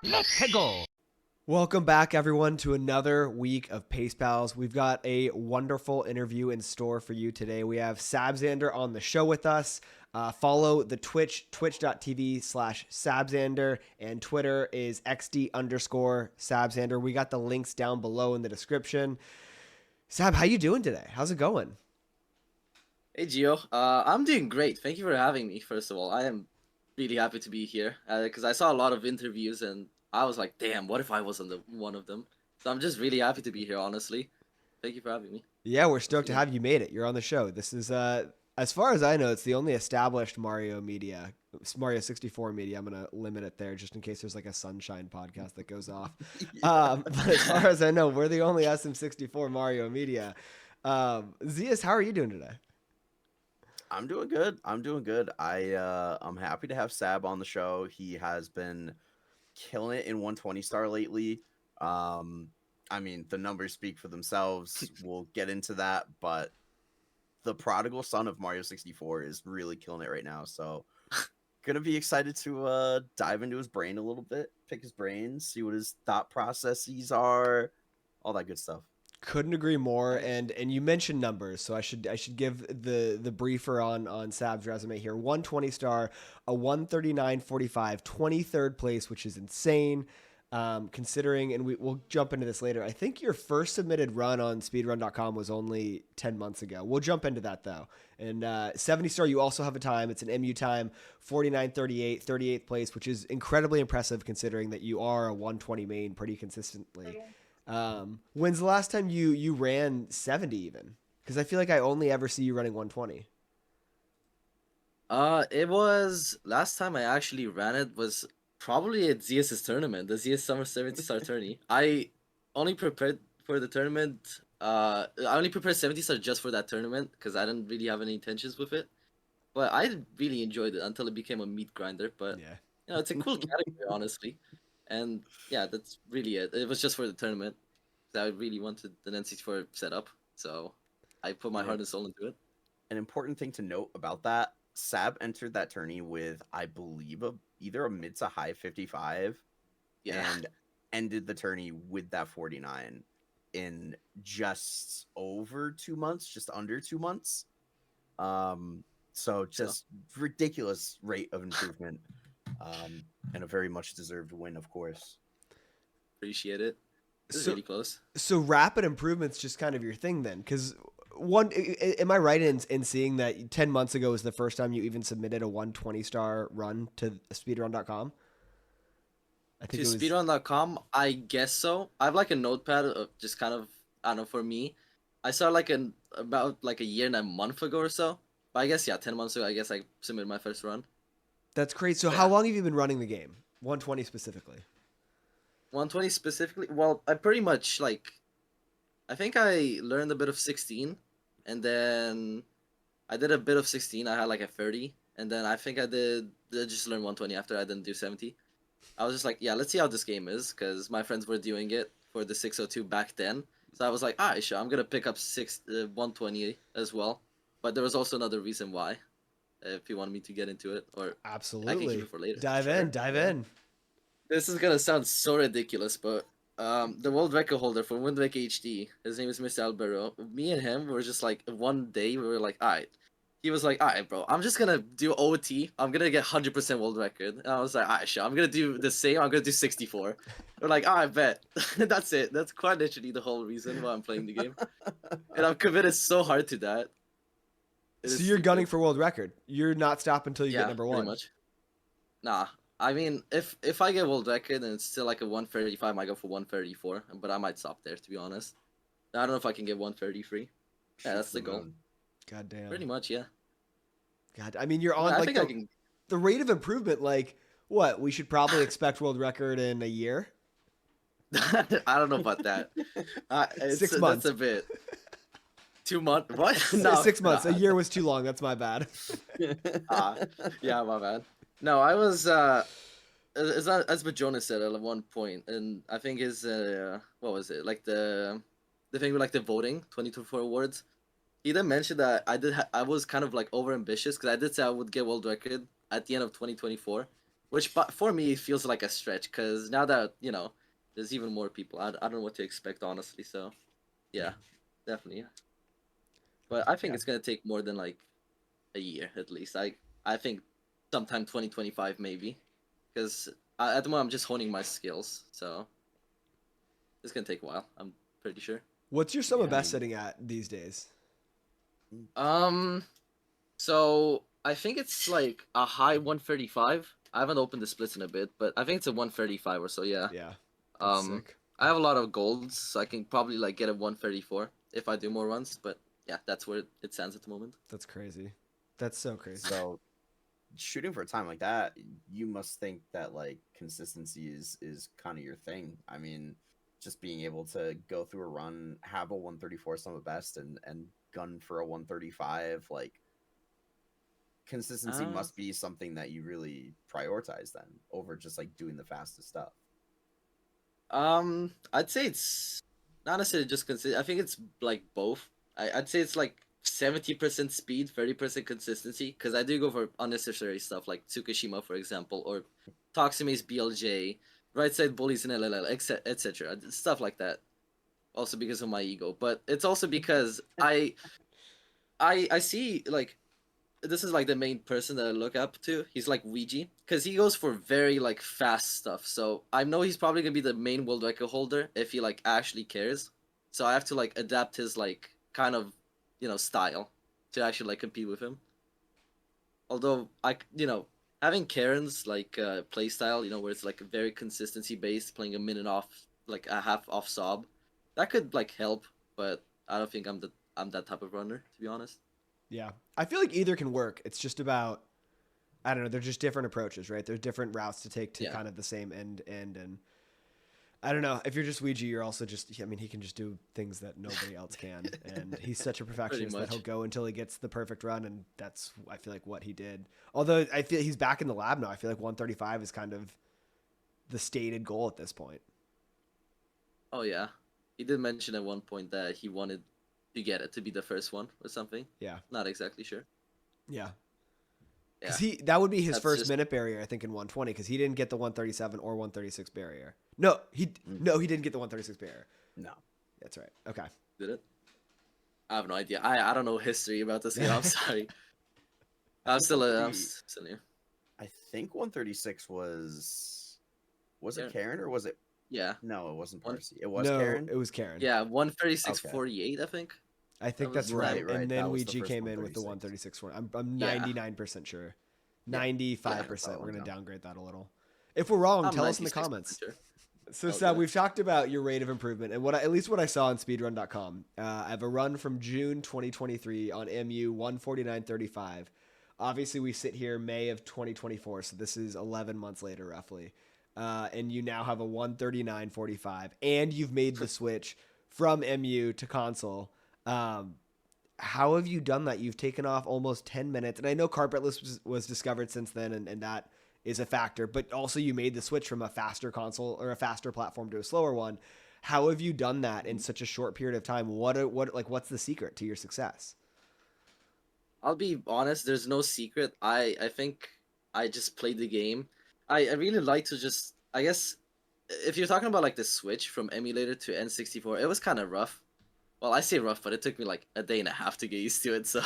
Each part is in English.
Let's go! Welcome back, everyone, to another week of Pace Pals. We've got a wonderful interview in store for you today. We have Sabxander on the show with us. Follow the Twitch, twitch.tv/Sabxander, and Twitter is XD_Sabxander. We got the links down below in the description. Sab, how you doing today? How's it going? Hey Gio, I'm doing great. Thank you for having me. First of all, I am really happy to be here because I saw a lot of interviews and I was like, damn, what if I wasn't one of them? So I'm just really happy to be here, honestly. Thank you for having me. Yeah, we're stoked to have you made it. You're on the show. This is, as far as I know, it's the only established Mario 64 media. I'm going to limit it there just in case there's like a Sunshine podcast that goes off. But as far as I know, we're the only SM64 Mario media. Zeus, how are you doing today? I'm doing good. I'm happy to have Sab on the show. He has been killing it in 120 star lately. I mean, the numbers speak for themselves. We'll get into that, but the prodigal son of Mario 64 is really killing it right now. So, gonna be excited to dive into his brain a little bit, pick his brains, see what his thought processes are, all that good stuff. Couldn't agree more. And you mentioned numbers, so I should give the briefer on Sab's resume here. 120 star, a 139.45, 23rd place, which is insane. Considering, and we'll jump into this later. I think your first submitted run on speedrun.com was only 10 months ago. We'll jump into that though. And 70 star, you also have a time. It's an MU time, 49.38, 38th place, which is incredibly impressive considering that you are a 120 main pretty consistently. When's the last time you ran 70 even? Because I feel like I only ever see you running 120. It was last time I actually ran it was probably at ZS's tournament, the ZS Summer 70 Star Tourney. I only prepared for the tournament. I only prepared 70 star just for that tournament because I didn't really have any intentions with it. But I really enjoyed it until it became a meat grinder. But Yeah. it's a cool category, honestly. And yeah, that's really it. It was just for the tournament. I really wanted the N64 setup, so I put my Yeah. heart and soul into it. An important thing to note about that, Sab entered that tourney with, I believe, either a mid to high 55, Yeah. and ended the tourney with that 49 in just over 2 months, just under 2 months. So just ridiculous rate of improvement, and a very much deserved win, of course. Appreciate it. This is really close. So rapid improvement's just kind of your thing then, because am I right in seeing that 10 months ago was the first time you even submitted a 120 star run to speedrun.com? I think To it was speedrun.com, I guess so. I have like a notepad of just kind of, I don't know, for me. I started like about like a year and a month ago or so. But I guess, yeah, 10 months ago, I guess I submitted my first run. That's great. So Yeah. how long have you been running the game? 120 specifically. 120 specifically? Well, I pretty much like, I think I learned a bit of 16 and then I did a bit of 16. I had like a 30 and then I think I just learn 120 after I didn't do 70. I was just like, yeah, let's see how this game is because my friends were doing it for the 602 back then. So I was like, alright, sure, I'm gonna pick up 120 as well. But there was also another reason why, if you want me to get into it, or I can keep Absolutely. it for later. Dive in. This is gonna sound so ridiculous, but the world record holder for Wind Waker HD, his name is Mr. Albero. Me and him were just like one day we were like, alright. He was like, alright, bro, I'm just gonna do OT. I'm gonna get 100% world record. And I was like, alright, sure, I'm gonna do the same. I'm gonna do 64. We're like, alright, bet. That's it. That's quite literally the whole reason why I'm playing the game. And I'm committed so hard to that. So you're gunning for world record. You're not stopping until you get number one. Pretty much. Nah, I mean, if I get world record and it's still like a 135, I might go for 134, but I might stop there, to be honest. I don't know if I can get 133. Yeah, that's the goal. God damn. Pretty much, yeah. God, I mean, you're on I like think I can. the rate of improvement. Like, what? We should probably expect world record in a year. I don't know about that. 6 months. That's a bit. 2 months? What? No, 6 months. A year was too long. That's my bad. Yeah, my bad. No, I was. As Jonas said at one point, and I think his what was it like the thing with like the voting 2024 awards. He then mentioned that I was kind of like over ambitious because I did say I would get world record at the end of 2024, which for me feels like a stretch because now that there's even more people. I don't know what to expect honestly. So yeah, definitely. But I think Yeah. it's gonna take more than like a year at least. I think sometime 2025 maybe, because at the moment I'm just honing my skills. So it's gonna take a while. I'm pretty sure. What's your sum of Yeah, I best mean, sitting at these days? Um. So I think it's like a high 135. I haven't opened the splits in a bit, but I think it's a 135 or so. Yeah. Yeah, that's Um. sick. I have a lot of golds, so I can probably like get a 134 if I do more runs. But yeah, that's where it stands at the moment. That's crazy. That's so crazy. so shooting for a time like that, you must think that like consistency is kind of your thing. I mean, just being able to go through a run, have a 134 sum of best, and gun for a 135, like consistency Uh, must be something that you really prioritize then over just like doing the fastest stuff. I'd say it's not necessarily just consistent. I think it's like both. I'd say it's like 70% speed, 30% consistency. Because I do go for unnecessary stuff like Tsukushima, for example, or Toxima's BLJ, right side bullies in LLL, etc. Stuff like that. Also because of my ego, but it's also because I see like this is like the main person that I look up to. He's like Ouija because he goes for very like fast stuff. So I know he's probably gonna be the main world record holder if he like actually cares. So I have to like adapt his like kind of style to actually like compete with him. Although having Karen's like play style, where it's like very consistency based, playing a minute off like a half off sob, that could like help. But I don't think I'm that type of runner to be honest. Yeah, I feel like either can work. It's just about, I don't know. They're just different approaches, right? There's different routes to take to Yeah, kind of the same end, and I don't know. If you're just Ouija, you're also just. I mean, he can just do things that nobody else can, and he's such a pretty perfectionist that he'll much. go until he gets the perfect run, and that's I feel like what he did. Although I feel he's back in the lab now. I feel like 135 is kind of the stated goal at this point. Oh yeah, he did mention at one point that he wanted to get it to be the first one or something. Yeah, Not exactly sure. yeah. Yeah, Because that would be his that's first just minute barrier, I think, in 120. Because he didn't get the 137 or 136 barrier. No, he didn't get the 136 barrier. No. That's right. Okay. did it. I have no idea. I don't know history about this game. I'm sorry. I think I'm 130, still new. I think 136 was it Karen. Karen or was it Yeah, no, it wasn't one. Parsi. It was No, Karen? it was Karen. Yeah, 136 Okay. 48. I think I that think was that's the right. time. Right. And That then was the Ouija first came in with the 136. 136 one. I'm Yeah, 99% sure. yeah, yeah. 95%. That We're one going to down. downgrade that a little. If we're wrong, I'm tell us in the 96% comments. sure. So, Oh Seb, god. we've talked about your rate of improvement, and at least what I saw on speedrun.com. I have a run from June 2023 on MU 149.35. Obviously, we sit here May of 2024, so this is 11 months later, roughly. And you now have a 139.45, and you've made the switch from MU to console. How have you done that? You've taken off almost 10 minutes, and I know carpetless was discovered since then, and that is a factor, but also you made the switch from a faster console or a faster platform to a slower one. How have you done that in such a short period of time? What's the secret to your success? I'll be honest. There's no secret. I think I just played the game. I really like to just. I guess if you're talking about like the switch from emulator to N64, it was kind of rough. Well, I say rough, but it took me like a day and a half to get used to it. So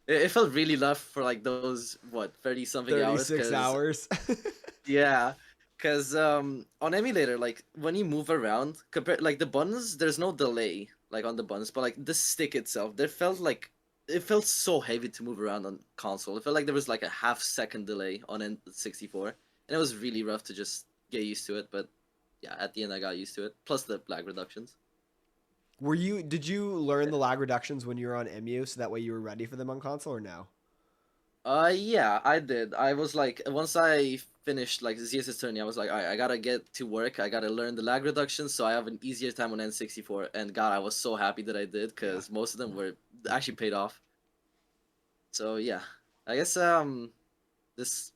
it felt really rough for like those 30 something hours. 36 Cause hours. yeah, cause on emulator like when you move around, compared like the buttons, there's no delay like on the buttons, but like the stick itself, it felt so heavy to move around on console. It felt like there was like a half-second delay on N64, and it was really rough to just get used to it. But yeah, at the end I got used to it. Plus the lag reductions. Did you learn the lag reductions when you were on MU so that way you were ready for them on console or no? Yeah, I did. I was like, once I finished like the ZSS Tourney, I was like, all right, I gotta get to work. I gotta learn the lag reductions so I have an easier time on N64. And God, I was so happy that I did Yeah. because most of them were actually paid off. So yeah, I guess this.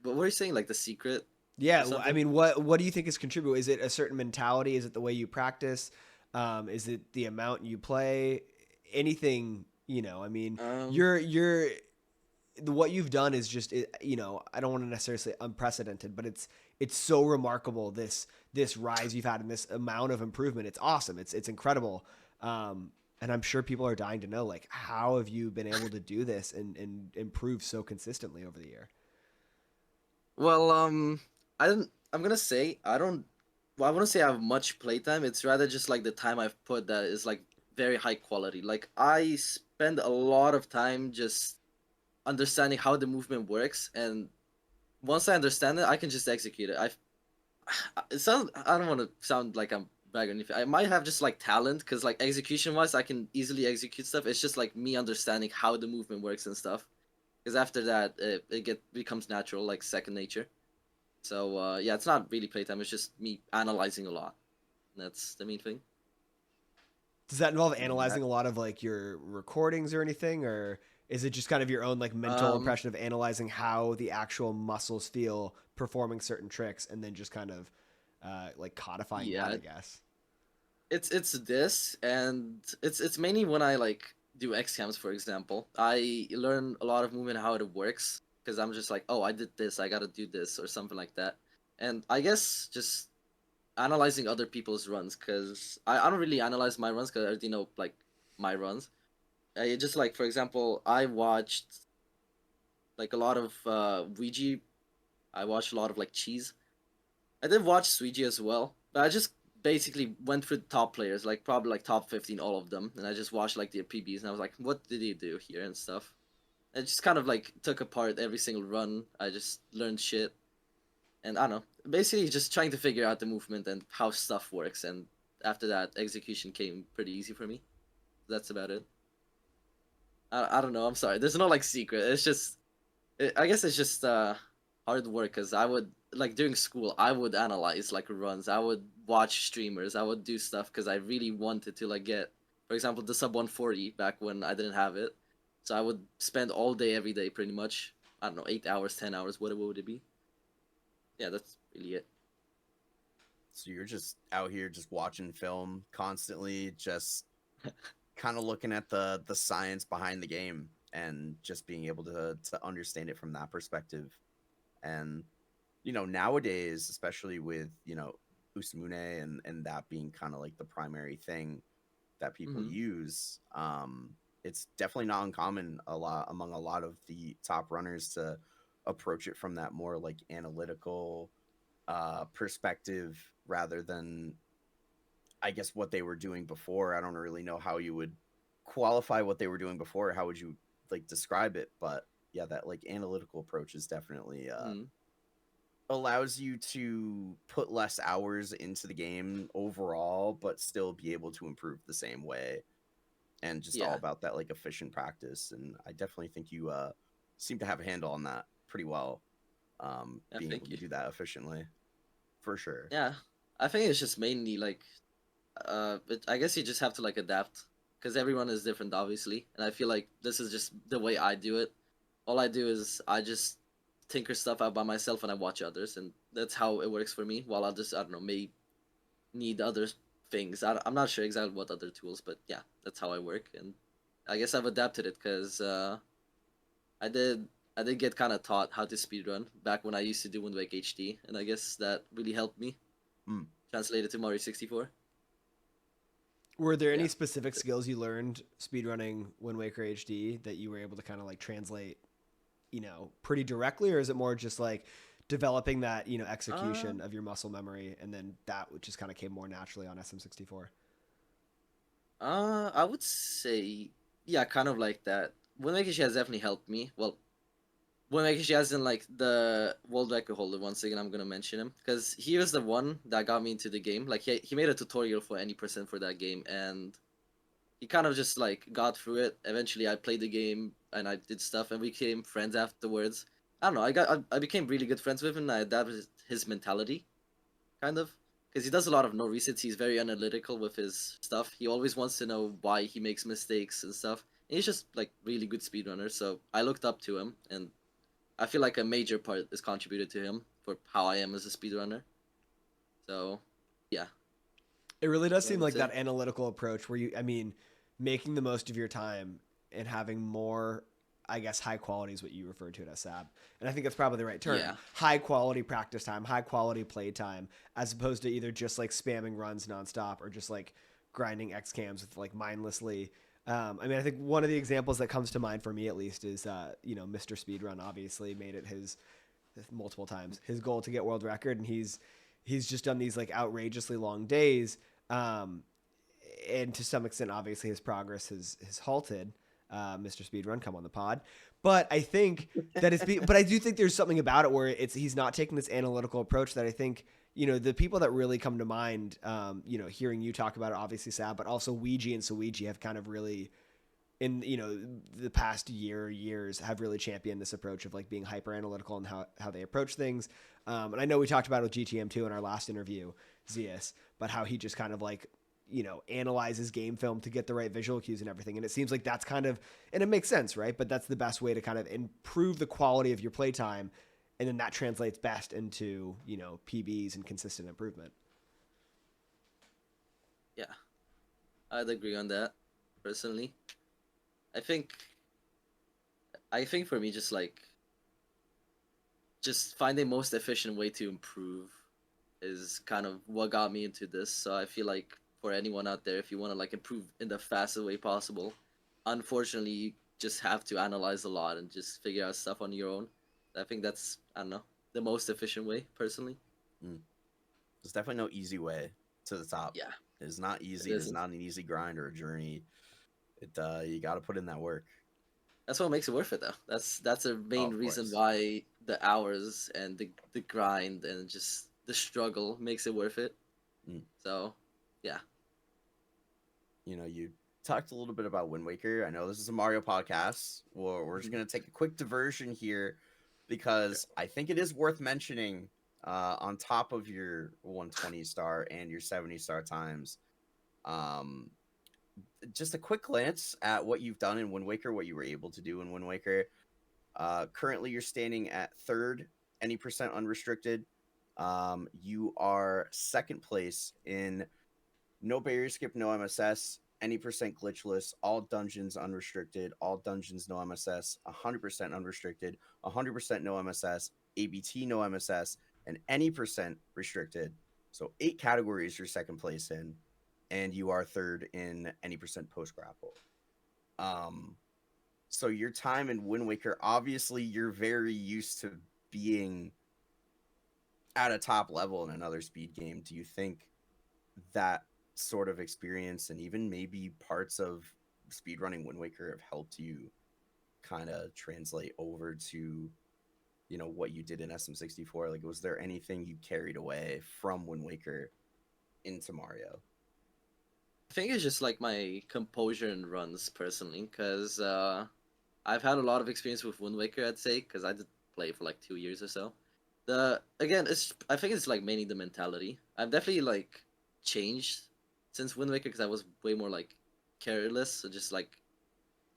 What were you saying? Like the secret or Yeah, I something? mean, what do you think is contribute? Is it a certain mentality? Is it the way you practice? Is it the amount you play? Anything, I mean, Um, you're what you've done is just, you know, I don't want to necessarily say unprecedented, but it's so remarkable, this rise you've had in this amount of improvement. It's awesome. It's incredible. And I'm sure people are dying to know, like, how have you been able to do this and improve so consistently over the year? Well, I'm gonna say I don't. Well, I wouldn't say I have much playtime. It's rather just like the time I've put that is like very high quality. Like I spend a lot of time just understanding how the movement works, and once I understand it, I can just execute it. It sounds. I don't want to sound like I'm bragging or anything. I might have just like talent, because like execution wise, I can easily execute stuff. It's just like me understanding how the movement works and stuff. Because after that, becomes natural, like second nature. So yeah, it's not really playtime. It's just me analyzing a lot. That's the main thing. Does that involve I mean, that analyzing a lot of like your recordings or anything, or is it just kind of your own like mental Um, impression of analyzing how the actual muscles feel performing certain tricks, and then just kind of like codifying that, yeah, I guess? it's this, and it's mainly when I like do X cams, for example. I learn a lot of movement, how it works, because I'm just like, oh, I did this, I gotta do this, or something like that. And I guess just analyzing other people's runs, because I don't really analyze my runs, because I already know like my runs. I just like, for example, I watched like a lot of Ouija. I watched a lot of like Cheese. I did watch Suiji as well, but I just basically went through the top players, like probably like top 15, all of them, and I just watched like their PBs, and I was like, what did he do here and stuff. I just kind of like took apart every single run. I just learned shit, and I don't know, basically just trying to figure out the movement and how stuff works. And after that, execution came pretty easy for me. That's about it. I don't know. I'm sorry. There's no like secret. It's just I guess it's just hard work, because I would like during school I would analyze like runs. I would watch streamers. I would do stuff because I really wanted to like get, for example, the sub 140 back when I didn't have it. So I would spend all day every day pretty much. I don't know, 8 hours, 10 hours, whatever would it be? Yeah, that's really it. so you're just out here just watching film constantly, just kind of looking at the science behind the game and just being able to understand it from that perspective. And nowadays, especially with Usamune and that being kind of like the primary thing that people Hmm. use, it's definitely not uncommon a lot among a lot of the top runners to approach it from that more like analytical perspective rather than, I guess, what they were doing before. I don't really know how you would qualify what they were doing before. How would you like describe it? But yeah, that like analytical approach is definitely Hmm. allows you to put less hours into the game overall, but still be able to improve the same way. And just all Yeah, about that like efficient practice. And I definitely think you seem to have a handle on that pretty well. yeah, Being able thank to you. do that efficiently for sure. Yeah, I think it's just mainly like I guess you just have to like adapt, because everyone is different, obviously, and I feel like this is just the way I do it. All I do is I just tinker stuff out by myself, and I watch others, and that's how it works for me. While others, I don't know, may need other things. I'm not sure exactly what other tools, but yeah, that's how I work, and I guess I've adapted it, because I did I did get kind of taught how to speedrun back when I used to do Wind Waker HD, and I guess that really helped me Mm. translate it to Mario 64. Were there any Yeah. specific skills you learned speedrunning Wind Waker HD that you were able to kind of like translate, you know, pretty directly, or is it more just like developing that, you know, Uh, execution of your muscle memory, and then that which just kind of came more naturally on SM64? I would say, yeah, kind of like that. Wind has definitely helped me. Well, Wind has in like the world record holder. Once again, I'm gonna mention him, because he was the one that got me into the game. Like he made a tutorial for any percent for that game, and he kind of just like got through it. Eventually, I played the game and I did stuff, and we became friends afterwards. I don't know. I became really good friends with him. And I adapted his mentality, kind of, because he does a lot of no resets. He's very analytical with his stuff. He always wants to know why he makes mistakes and stuff. And he's just like really good speedrunner. So I looked up to him, and I feel like a major part is contributed to him for how I am as a speedrunner. So yeah, It really does that's what I seem would like say. that analytical approach where you, I mean, making the most of your time and having more I guess high quality is what you referred to it as, Sab. And I think that's probably the right term. Yeah. High quality practice time, high quality play time, as opposed to either just like spamming runs nonstop or just like grinding X cams with like mindlessly. I mean, I think one of the examples that comes to mind for me at least is, Mr. Speedrun obviously made it his multiple times his goal to get world record, and he's just done these like outrageously long days. And to some extent, obviously, his progress has halted. Mr. Speedrun, come on the pod. But I think that but I do think there's something about it where he's not taking this analytical approach that I think, the people that really come to mind, hearing you talk about it, obviously Sab, but also Ouija and Suiji have kind of really, in the past years, have really championed this approach of like being hyper analytical and how they approach things. And I know we talked about it with GTM2 in our last interview, Zeus, but how he just kind of like, analyzes game film to get the right visual cues and everything. And it seems like that's kind of, and it makes sense, right? But that's the best way to kind of improve the quality of your playtime. And then that translates best into, PBs and consistent improvement. Yeah, I'd agree on that personally. I think for me, just finding most efficient way to improve is kind of what got me into this. So I feel like for anyone out there, if you want to like improve in the fastest way possible, unfortunately, you just have to analyze a lot and just figure out stuff on your own. I think that's, I don't know, the most efficient way personally. There's definitely no easy way to the top. Yeah, It's not easy. It's not an easy grind or a journey. You got to put in that work. That's what makes it worth it, though. That's a main reason course. why the hours and the grind and just the struggle makes it worth it. So, yeah. You talked a little bit about Wind Waker. I know this is a Mario podcast. Well, we're just gonna take a quick diversion here because I think it is worth mentioning. On top of your 120 star and your 70 star times, just a quick glance at what you've done in Wind Waker, what you were able to do in Wind Waker. Currently, you're standing at third, any percent unrestricted. You are second place in no barrier skip, no MSS, any percent glitchless, all dungeons unrestricted, all dungeons no MSS, 100% unrestricted, 100% no MSS, ABT no MSS, and any percent restricted. So 8 categories you're second place in, and you are third in any percent post grapple. So your time in Wind Waker, obviously you're very used to being at a top level in another speed game. Do you think that sort of experience and even maybe parts of speedrunning Wind Waker have helped you kind of translate over to, what you did in SM64? Like, was there anything you carried away from Wind Waker into Mario? I think it's just like my composure and runs personally, because I've had a lot of experience with Wind Waker, I'd say, because I did play for like 2 years or so. I think it's like mainly the mentality. I've definitely like changed since Wind Waker because I was way more like careless, so just like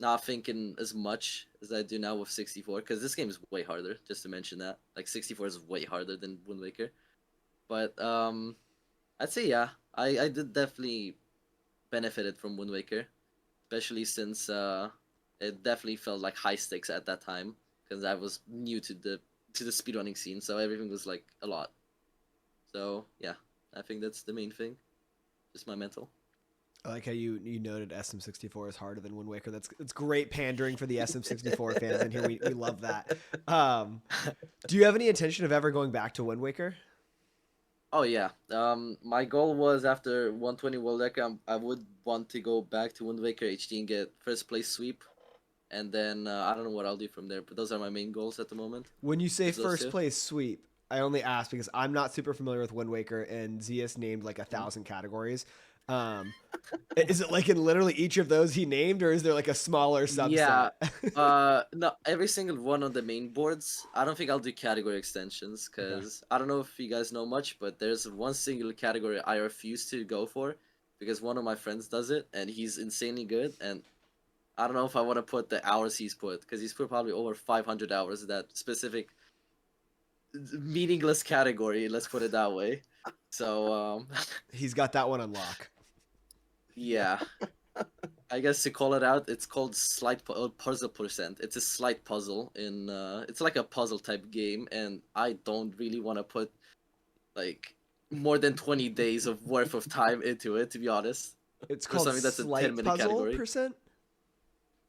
not thinking as much as I do now with 64. Because this game is way harder. Just to mention that, like 64 is way harder than Wind Waker. But I'd say yeah, I did definitely benefited from Wind Waker, especially since it definitely felt like high stakes at that time because I was new to the speedrunning scene, so everything was like a lot. So yeah, I think that's the main thing. Just my mental. I like how you noted SM64 is harder than Wind Waker. It's great pandering for the SM64 fans in here. We love that. Do you have any intention of ever going back to Wind Waker? Oh yeah. My goal was after 120 World Record, I would want to go back to Wind Waker HD and get first place sweep, and then I don't know what I'll do from there. But those are my main goals at the moment. When you say first place sweep, I only ask because I'm not super familiar with Wind Waker, and Zeus named like 1,000 categories. Is it like in literally each of those he named, or is there like a smaller subset? Yeah. No, every single one on the main boards. I don't think I'll do category extensions because I don't know if you guys know much, but there's one single category I refuse to go for because one of my friends does it and he's insanely good, and I don't know if I want to put the hours he's put because he's put probably over 500 hours in that specific meaningless category. Let's put it that way. So He's got that one on lock. yeah. I guess to call it out, it's called puzzle percent. It's a slight puzzle it's like a puzzle type game, and I don't really want to put like more than 20 days of worth of time into it, to be honest. It's For called something that's a 10 slight minute puzzle category. percent.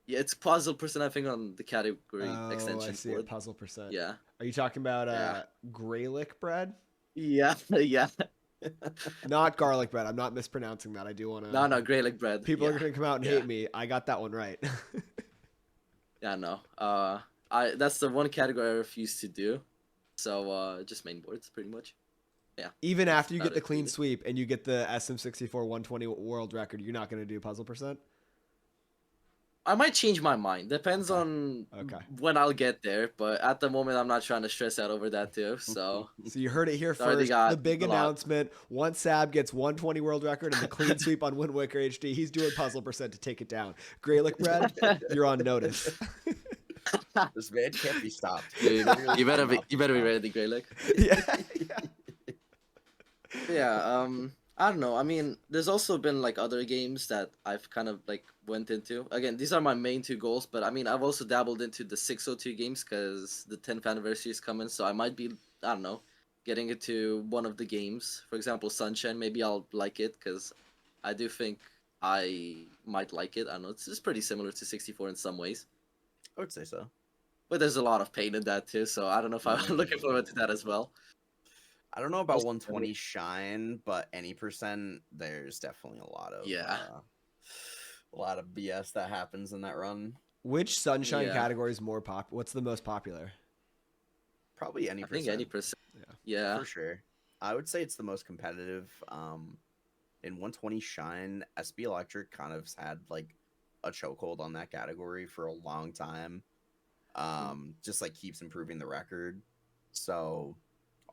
Yeah, it's puzzle percent, I think, on the category Oh, I extension see board. it. Puzzle percent. Yeah. Are you talking about Yeah. Greylick bread? Yeah, yeah. Not garlic bread. I'm not mispronouncing that. I do want to. No, Greylick bread. People yeah. are gonna come out and Yeah. hate me. I got that one right. Yeah, no. That's the one category I refuse to do. So just main boards pretty much. Yeah. Even after you About get the it, clean really. sweep and you get the SM64 120 world record, you're not gonna do puzzle percent. I might change my mind. Depends Okay. on Okay. when I'll get there, but at the moment I'm not trying to stress out over that too. So So you heard it here Already first. got The big a lot. announcement: once Sab gets 120 world record and the clean sweep on Wind Waker HD, he's doing puzzle percent to take it down. Greylick bread, you're on notice. This man can't be stopped. Dude, Literally you better be cannot ready, Greylick. yeah. Yeah, I don't know. I mean, there's also been like other games that I've kind of like went into. Again, these are my main two goals, but I mean, I've also dabbled into the 602 games because the 10th anniversary is coming, so I might be, I don't know, getting into one of the games. For example, Sunshine, maybe I'll like it because I do think I might like it. I don't know, it's just pretty similar to 64 in some ways, I would say so. but there's a lot of pain in that too, so I don't know if I'm looking forward to that as well. I don't know about Also- 120 shine, but any percent, there's definitely a lot of BS that happens in that run. Which Sunshine Yeah. category is more pop? What's the most popular? Probably any I think percent. any percent. Yeah. Yeah. For sure. I would say it's the most competitive. In 120 shine, SB Electric kind of had like a chokehold on that category for a long time. Just like keeps improving the record. So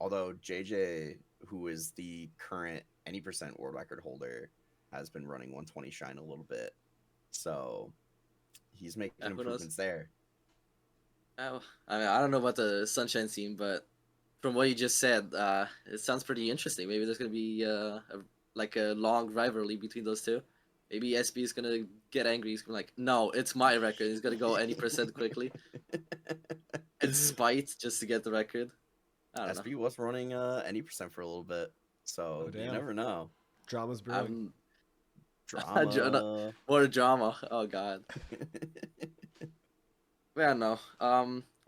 although JJ, who is the current any percent world record holder, has been running 120 shine a little bit. So he's making who knows? improvements there. Oh, I mean, I don't know about the Sunshine scene, but from what you just said, it sounds pretty interesting. Maybe there's gonna be like a long rivalry between those two. Maybe SB is gonna get angry. He's gonna be like, "No, it's my record." He's gonna go any percent quickly and spite just to get the record. I don't SB was running any percent for a little bit, so Oh, you damn. never know. Drama's know. brewing. Drama. More drama. Oh god. Yeah, no.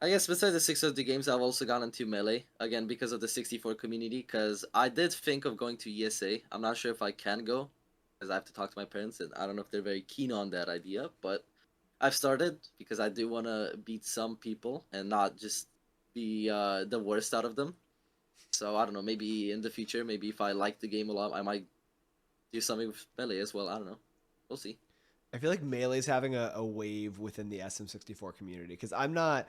I guess besides the 602 games, I've also gone into Melee again because of the 64 community. Because I did think of going to ESA. I'm not sure if I can go, because I have to talk to my parents, and I don't know if they're very keen on that idea. But I've started because I do want to beat some people and not just be the worst out of them. So I don't know. Maybe in the future, maybe if I like the game a lot, I might do something with Melee as well. I don't know. We'll see. I feel like Melee's having a wave within the SM64 community because I've never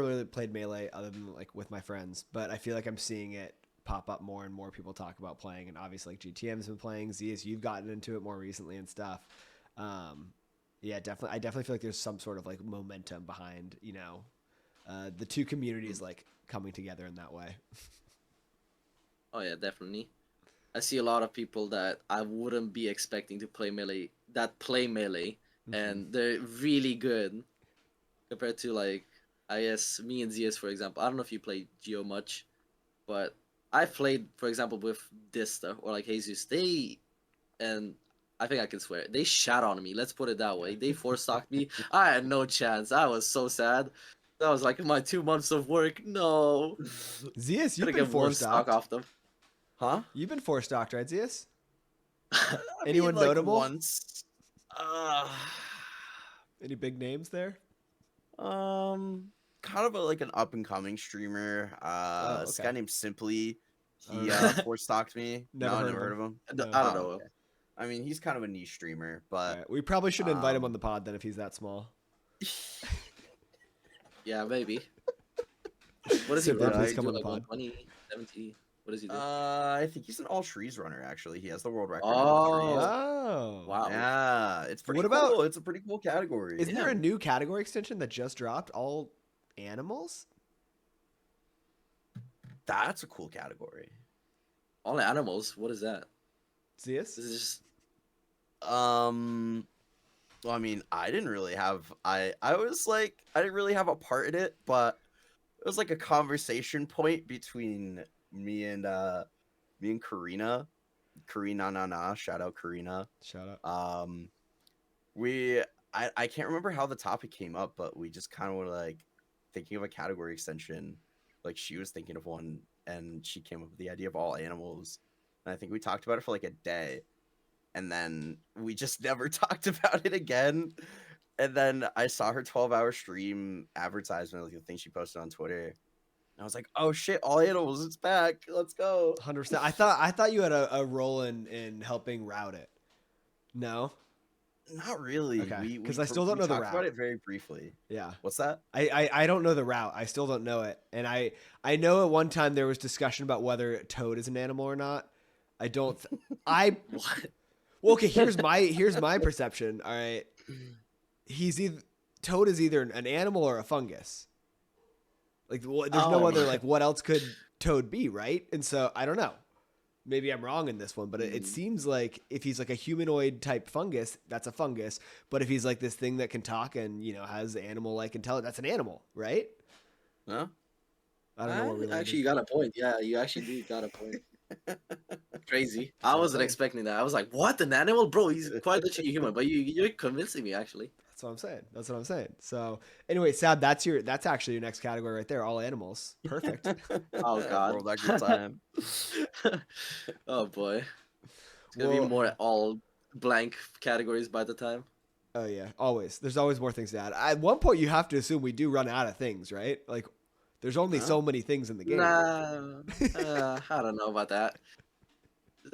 really played Melee other than like with my friends, but I feel like I'm seeing it pop up more and more people talk about playing, and obviously like GTM's been playing, Zias, you've gotten into it more recently and stuff. Yeah, definitely. I definitely feel like there's some sort of like momentum behind, the two communities like coming together in that way. Oh yeah, definitely. I see a lot of people that I wouldn't be expecting to play Melee and they're really good compared to like I guess me and Zias, for example. I don't know if you play Geo much, but I've played, for example, with Dista or like Jesus. And I think I can swear they shat on me. Let's put it that way. They four stocked me. I had no chance. I was so sad. That was like my 2 months of work. No, Zias, you've gonna been get one stock stocked off them. Huh? You've been stocked, right, Zias? I Anyone mean, like, notable? Once. Any big names there? Kind of like an up and coming streamer. This okay. guy named Simply. He Okay. four stocked me. Never heard never of heard of him. No. I don't Oh, know. okay. I mean, he's kind of a niche streamer, but Alright, we probably should invite him on um, the pod then if he's that small. Yeah, maybe. What does he Simply, run? please Does he come do on the like pod. 120, 70? What does he do? I think he's an all trees runner. Actually, he has the world record. in Oh. all trees. Oh. Wow. Yeah, it's pretty What cool. about- It's a pretty cool category. Isn't there Yeah. a new category extension that just dropped? All animals? That's a cool category. All animals. What is that? Zias? This is just Well, I mean, I didn't really have I was like I didn't really have a part in it, but it was like a conversation point between me and Karina na, shout out Karina. Shout out. Um we I can't remember how the topic came up, but we just kind of were like thinking of a category extension. Like she was thinking of one and she came up with the idea of all animals. And I think we talked about it for like a day. And then we just never talked about it again. And then I saw her 12-hour stream advertisement, like the thing she posted on Twitter. And I was like, oh shit, all animals, it's back. Let's go. 100%. I thought you had a role in helping route it. No. Not really. Okay, 'cause We I still don't know the talked about route. it very briefly. Yeah. What's that? I don't know the route. I still don't know it. And I know at one time there was discussion about whether Toad is an animal or not. I don't I What? Well, okay, here's my perception. All right. Toad is either an animal or a fungus. Like there's no Oh. other like what else could Toad be, right? And so I don't know. Maybe I'm wrong in this one, but it seems like if he's like a humanoid type fungus, that's a fungus. But if he's like this thing that can talk and has animal like intelligence, that's an animal, right? No? I don't know what really. Actually, you got a point. Yeah, you actually do got a point. Crazy. I wasn't expecting that. I was like, what? An animal? Bro, he's quite literally human. But you're convincing me, actually. That's what I'm saying. That's what I'm saying. So anyway, Sab, that's actually your next category right there. All animals. Perfect. Oh, God. World record time. Oh, boy. It's going to be more all blank categories by the time. Oh yeah, always. There's always more things to add. At one point, you have to assume we do run out of things, right? Like, there's only so many things in the game. Nah, I don't know about that.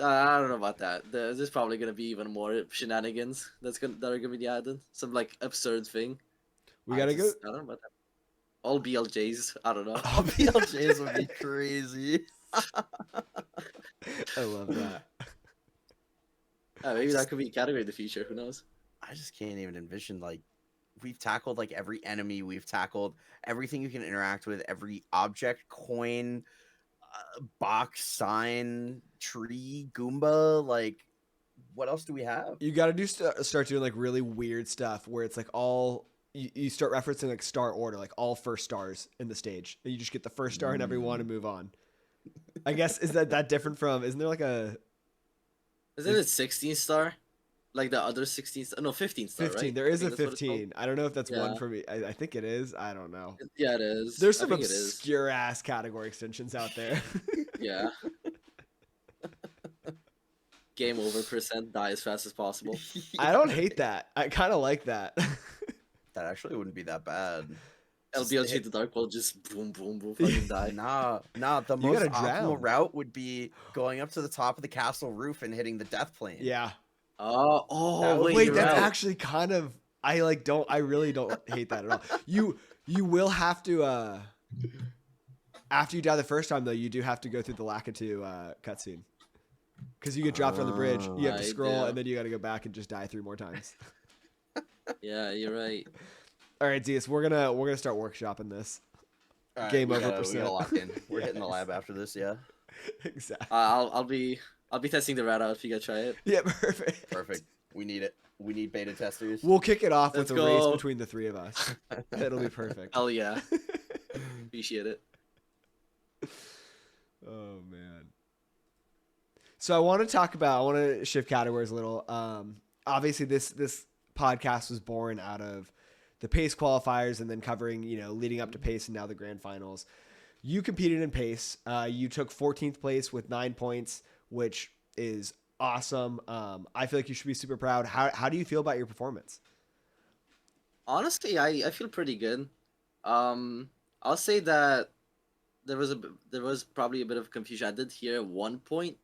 I don't know about that. There's probably gonna be even more shenanigans that are gonna be added. Some like absurd thing. We gotta go. I don't know about that. All BLJs. I don't know. All BLJs would be crazy. I love that. Maybe that could be a category in the future. Who knows? I just can't even envision like we've tackled like every enemy, we've tackled everything you can interact with, every object, coin, box, sign, tree, Goomba. Like, what else do we have? You got to start doing like really weird stuff where it's like all you start referencing like star order, like all first stars in the stage, and you just get the first star in every one and move on. I guess is that different from? Isn't there like a? Isn't it 16 star? Like the other 16 star? No, 15 star. 15. Right? There is I a think that's what it's called. 15. I don't know if that's one Yeah. for me. I think it is. I don't know. Yeah, it is. There's I some think it is. obscure ass category extensions out there. Yeah. Game over %, die as fast as possible. I don't hate that. I kind of like that. That actually wouldn't be that bad. LBLG the Dark World just boom, boom, boom, fucking die. Nah. The You most gotta optimal drown. route would be going up to the top of the castle roof and hitting the death plane. Yeah. Oh, wait, Wait, you're that's right. actually kind of. I really don't hate that at all. You will have to. After you die the first time though, you do have to go through the Lakitu cutscene. Because you get dropped on the bridge, you have to Right, scroll, yeah. and then you got to go back and just die 3 more times. Yeah, you're right. All right, Zeus, we're gonna start workshopping this. All right, Game we over gotta- we percent. gotta lock in. We're Yeah. hitting the lab after this, yeah. Exactly. I'll be testing the rat out if you guys try it. Yeah, perfect. Perfect. We need it. We need beta testers. We'll kick it off Let's with a race go. between the 3 of us. It'll be perfect. Hell yeah. Appreciate it. Oh man. So I want to shift categories a little. Obviously this podcast was born out of the pace qualifiers and then covering, leading up to pace and now the grand finals. You competed in pace. You took 14th place with 9 points, which is awesome. I feel like you should be super proud. How do you feel about your performance? Honestly, I feel pretty good. I'll say that there was probably a bit of confusion. I did hear at one point,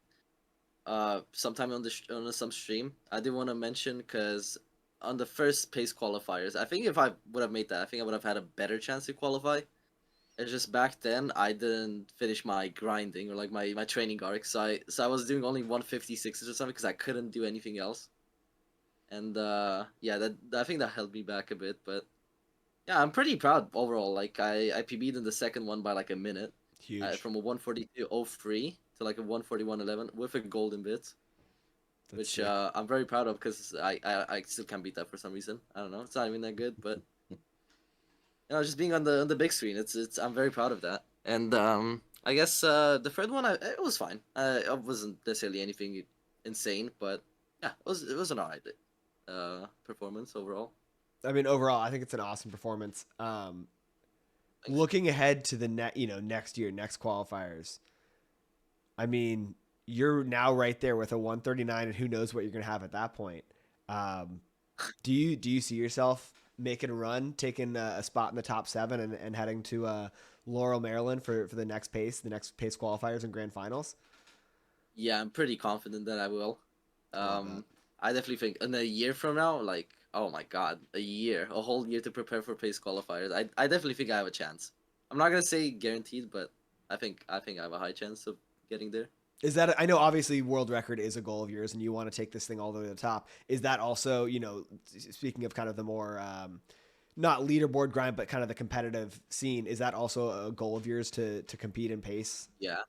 sometime on some stream, I did want to mention because on the first pace qualifiers, I think if I would have made that, I think I would have had a better chance to qualify. It's just back then I didn't finish my grinding or like my training arc, so I was doing only 156s or something because I couldn't do anything else. And yeah, I think that held me back a bit, but yeah, I'm pretty proud overall. Like I PB'd in the second one by like a minute, Huge. from a 142.03 to like a 141.11 with a golden bit. which sick. I'm very proud of because I still can't beat that for some reason. I don't know. It's not even that good, but just being on the big screen, it's I'm very proud of that. And I guess the third one, it was fine. It wasn't necessarily anything insane, but yeah, it was an alright performance overall. I mean, overall, I think it's an awesome performance. Thanks. Looking ahead to the next year, next qualifiers. I mean, you're now right there with a 139, and who knows what you're gonna have at that point. Um, do you see yourself making a run, taking a spot in the top 7, and heading to Laurel, Maryland for the next pace qualifiers and grand finals? Yeah, I'm pretty confident that I will. Love that. I definitely think in a year from now, like, oh my god, a whole year to prepare for pace qualifiers. I definitely think I have a chance. I'm not gonna say guaranteed, but I think I have a high chance of getting there. Is that, I know obviously world record is a goal of yours and you want to take this thing all the way to the top. Is that also, speaking of kind of the more not leaderboard grind, but kind of the competitive scene, is that also a goal of yours to compete in pace? Yeah,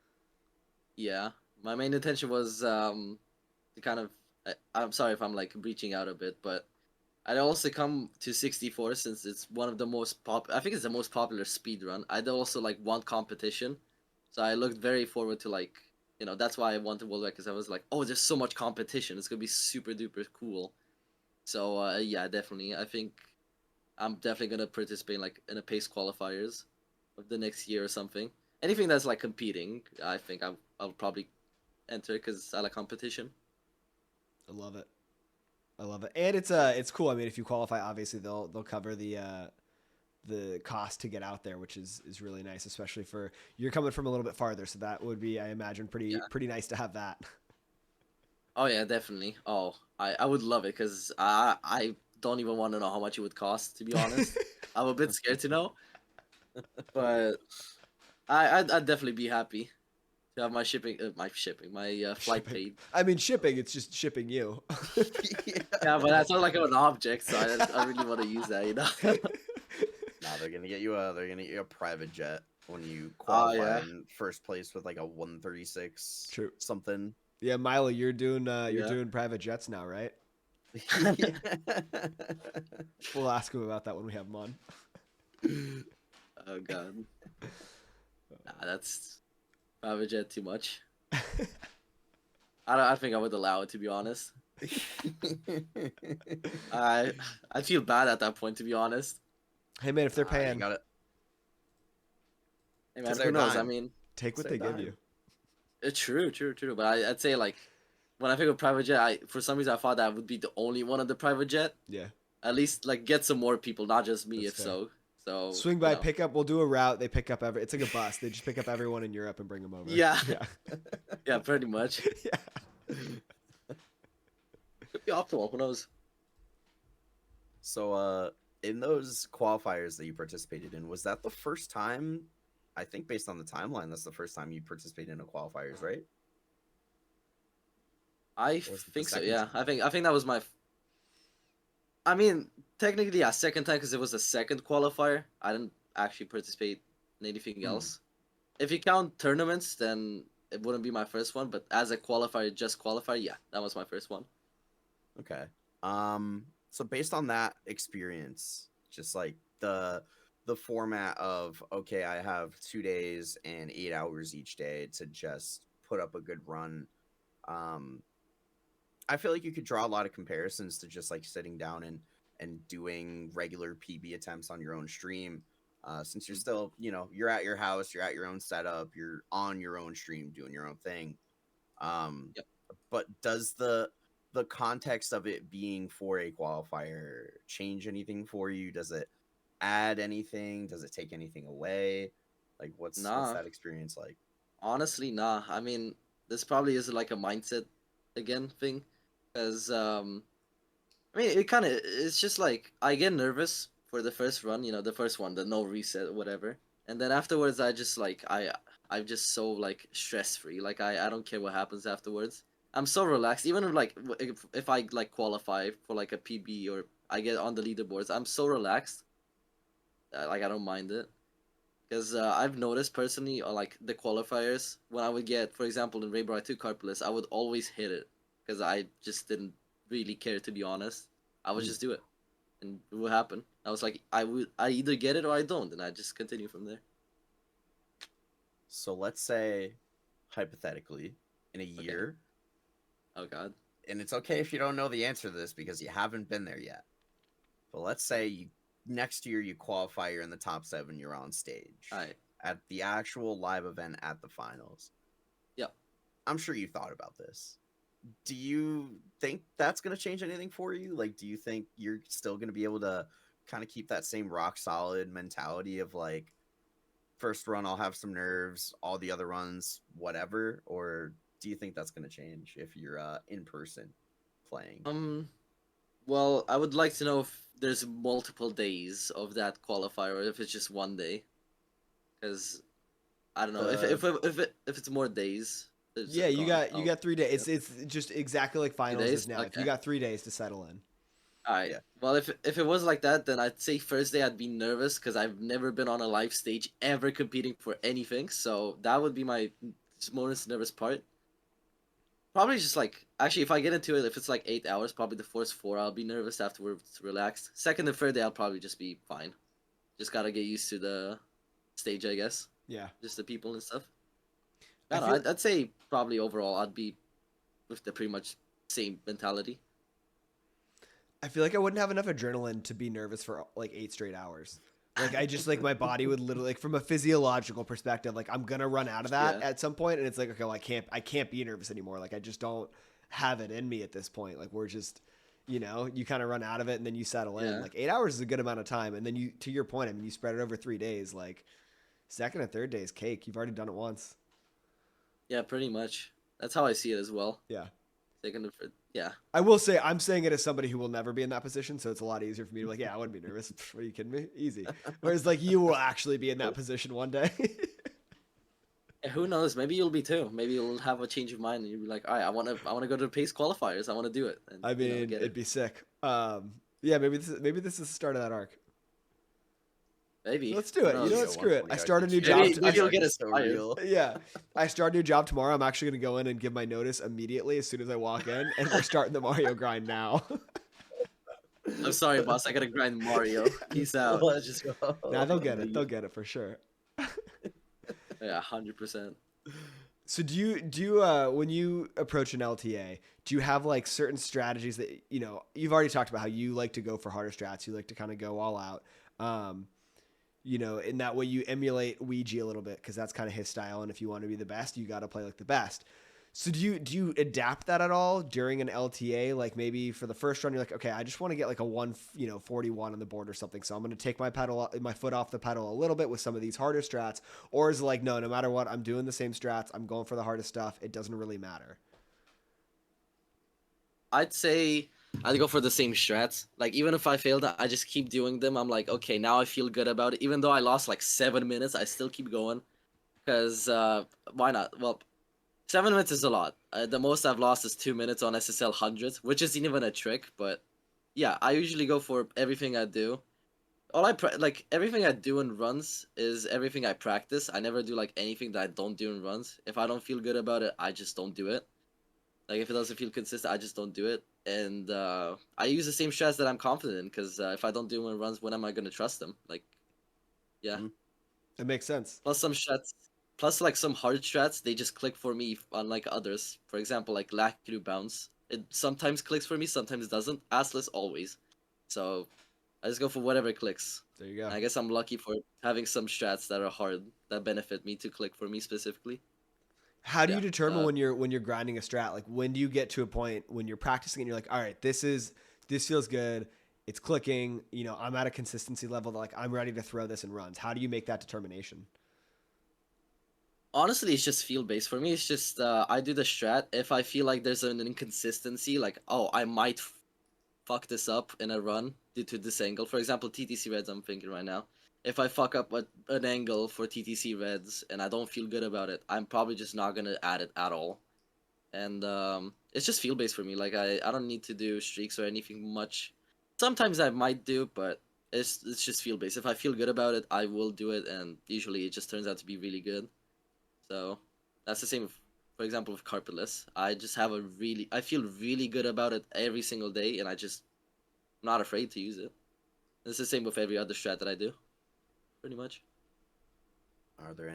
yeah. My main intention was to kind of. I'm sorry if I'm like reaching out a bit, but I'd also come to 64 since it's one of the most I think it's the most popular speed run. I'd also like want competition, so I looked very forward to like that's why I wanted world record because I was like, oh, there's so much competition. It's gonna be super duper cool. So yeah, definitely. I think I'm definitely gonna participate in a pace qualifiers of the next year or something. Anything that's like competing, I think I'll probably enter because I like competition. I love it. I love it. And it's cool. I mean, if you qualify, obviously they'll cover the cost to get out there, which is really nice, especially for you're coming from a little bit farther. So that would be, I imagine, Yeah. pretty nice to have that. Oh yeah, definitely. Oh, I would love it because I don't even want to know how much it would cost. To be honest, I'm a bit scared to know, but I'd definitely be happy to have my flight Shipping. paid. I mean, shipping. It's just shipping you. Yeah, but that's not like an object, so I really want to use that. Nah, they're gonna get you a private jet when you Oh qualify yeah, in first place with like a 136 True. something. Yeah, Milo, you're yeah. doing private jets now, right? We'll ask him about that when we have him on. Oh god, nah, that's private jet too much. I think I would allow it, to be honest. I I feel bad at that point, to be honest. Hey man, if they're You paying, got it. Hey man, Because who they're knows? I dying. mean, take what It's they their give dime. you. it's true. But I'd say like when I think of private jet, for some reason I thought that I would be the only one on the private jet. Yeah, At least like get some more people, not just me. that's If fair. so, so Swing by, pick up. We'll do a route. They pick up it's like a bus. They just pick up everyone in Europe and bring them over. Yeah, Yeah. yeah, pretty much. Yeah. Could be optimal. Who knows? So, in those qualifiers that you participated in, was that the first time? I think based on the timeline, that's the first time you participated in a qualifiers, right? I Or was it the think so. second Yeah, time? I think that was my. I mean, technically, yeah, second time because it was a second qualifier. I didn't actually participate in anything Hmm. else. If you count tournaments, then it wouldn't be my first one. But as a qualifier, just qualifier, yeah, that was my first one. Okay. So based on that experience, just like the format of okay, I have 2 days and 8 hours each day to just put up a good run. Um, I feel like you could draw a lot of comparisons to just like sitting down and doing regular PB attempts on your own stream. Since you're still, you're at your house, you're at your own setup, you're on your own stream doing your own thing. Um, Yep. but does the context of it being for a qualifier change anything for you? Does it add anything? Does it take anything away? Like what's Nah, that experience like? honestly, nah. I mean, this probably is like a mindset again thing, because I mean, it's just like I get nervous for the first run, the first one, the no reset, whatever, and then afterwards, I'm just so like stress free. Like I don't care what happens afterwards. I'm so relaxed. Even if like if I like qualify for like a PB or I get on the leaderboards, I'm so relaxed. Like I don't mind it. Because I've noticed personally, like the qualifiers, when I would get, for example, in Rainbow I 2 Carpalus, I would always hit it. because I just didn't really care, to be honest. I would Mm. just do it, and what happened? I was like, I either get it or I don't, and I just continue from there. So let's say, hypothetically, in a year, Oh God. and it's okay if you don't know the answer to this because you haven't been there yet. But let's say next year you qualify, you're in the top 7, you're on stage All right. at the actual live event at the finals. Yep. I'm sure you thought about this. Do you think that's going to change anything for you? Like, do you think you're still going to be able to kind of keep that same rock solid mentality of like, first run, I'll have some nerves, all the other runs, whatever? Or do you think that's going to change if you're in person playing? Well, I would like to know if there's multiple days of that qualifier, or if it's just one day. Because I don't know if it's more days. Yeah, you got 3 days. It's just exactly like finals days? is now. If you Okay. got 3 days to settle in. All right. Yeah. Well, if it was like that, then I'd say first day I'd be nervous because I've never been on a live stage ever competing for anything. So that would be my most nervous part. Probably just like actually, if I get into it, if it's like 8 hours, probably the first 4 I'll be nervous. Afterwards, relaxed. Second and third day I'll probably just be fine. Just gotta get used to the stage, I guess. Yeah. Just the people and stuff. I I don't feel- know. I'd say probably overall I'd be with the pretty much same mentality. I feel like I wouldn't have enough adrenaline to be nervous for like 8 straight hours. Like I just like my body would literally like from a physiological perspective, like I'm gonna run out of that Yeah. at some point, and it's like okay, well, I can't be nervous anymore. Like I just don't have it in me at this point. Like we're just, you kind of run out of it and then you settle in. Yeah. Like 8 hours is a good amount of time, and then you, to your point, I mean, you spread it over 3 days. Like second and third day is cake. You've already done it once. Yeah, pretty much. That's how I see it as well. Yeah. Second and third. Yeah. I will say I'm saying it as somebody who will never be in that position, so it's a lot easier for me to be like, yeah, I wouldn't be nervous. Are you kidding me? Easy. Whereas like you will actually be in that position one day. And who knows? Maybe you'll be too. Maybe you'll have a change of mind and you'll be like, all right, I want to go to the pace qualifiers. I want to do it. And, I mean, get it'd it. be sick. Yeah, maybe this is the start of that arc. Maybe. Let's do it. Who You know knows? what? Screw it. I start a new Maybe- job. maybe you'll get so inspired. real. Yeah, I start a new job tomorrow. I'm actually gonna go in and give my notice immediately as soon as I walk in, and we're starting the Mario grind now. I'm sorry, boss. I gotta grind Mario. Peace out. Let's go. Now they'll get it. They'll get it for sure. Yeah, 100%. So do you when you approach an LTA, do you have like certain strategies that you've already talked about how you like to go for harder strats, you like to kind of go all out, in that way you emulate Ouija a little bit because that's kind of his style, and if you want to be the best, you got to play like the best. So do you adapt that at all during an LTA? Like maybe for the first run, you're like, okay, I just want to get like a 41 on the board or something. So I'm going to take my foot off the pedal a little bit with some of these harder strats. Or is it like, no matter what, I'm doing the same strats. I'm going for the hardest stuff. It doesn't really matter. I'd say I'd go for the same strats. Like, even if I failed, I just keep doing them. I'm like, okay, now I feel good about it. Even though I lost like 7 minutes, I still keep going. Because why not? Well, 7 minutes is a lot. The most I've lost is 2 minutes on SSL 100, which isn't even a trick. But yeah, I usually go for everything I do. Everything I do in runs is everything I practice. I never do like anything that I don't do in runs. If I don't feel good about it, I just don't do it. Like if it doesn't feel consistent, I just don't do it. And I use the same strats that I'm confident in, because if I don't do them in runs, when am I gonna trust them? Like, yeah. It makes sense. Plus like some hard strats, they just click for me, unlike others. For example, like Lakiru bounce. It sometimes clicks for me, sometimes it doesn't. Assless always. So I just go for whatever clicks. There you go. And I guess I'm lucky for having some strats that are hard that benefit me to click for me specifically. How do you Yeah, determine when you're grinding a strat? Like when do you get to a point when you're practicing and you're like, all right, this feels good. It's clicking. I'm at a consistency level that like I'm ready to throw this in runs. How do you make that determination? Honestly, it's just feel based for me. It's just I do the strat if I feel like there's an inconsistency, like I might fuck this up in a run due to this angle. For example, TTC Reds, I'm thinking right now. If I fuck up an angle for TTC Reds and I don't feel good about it, I'm probably just not gonna add it at all. And it's just feel based for me. Like I don't need to do streaks or anything much. Sometimes I might do, but it's just feel based. If I feel good about it, I will do it, and usually it just turns out to be really good. So that's the same for example, with carpetless, I just have I feel really good about it every single day, and I'm not afraid to use it. It's the same with every other strat that I do, pretty much. Are there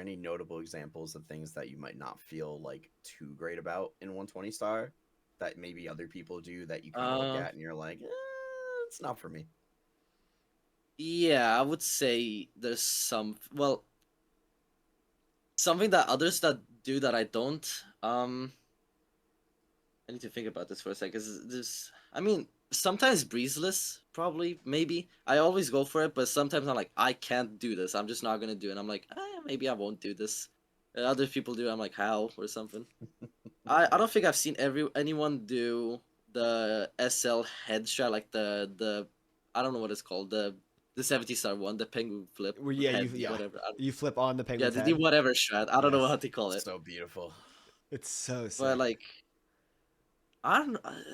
any notable examples of things that you might not feel like too great about in 120 star that maybe other people do that you kind of look Uh, at and you're like, it's not for me. yeah, I would say there's something that others that do that I don't. I need to think about this for a second. 'Cause I mean, sometimes breezeless, probably, maybe. I always go for it, but sometimes I'm like, I can't do this. I'm just not gonna do it. And I'm like, maybe I won't do this. Other people do. I'm like, how or something. I don't think I've seen anyone do the SL head strat like the I don't know what it's called the 70-star one, the penguin flip Well, with yeah, head whatever. you flip on the Yeah, penguin's the head. whatever strat. I don't know Yes, how to call it, So beautiful. it's so but sick. like I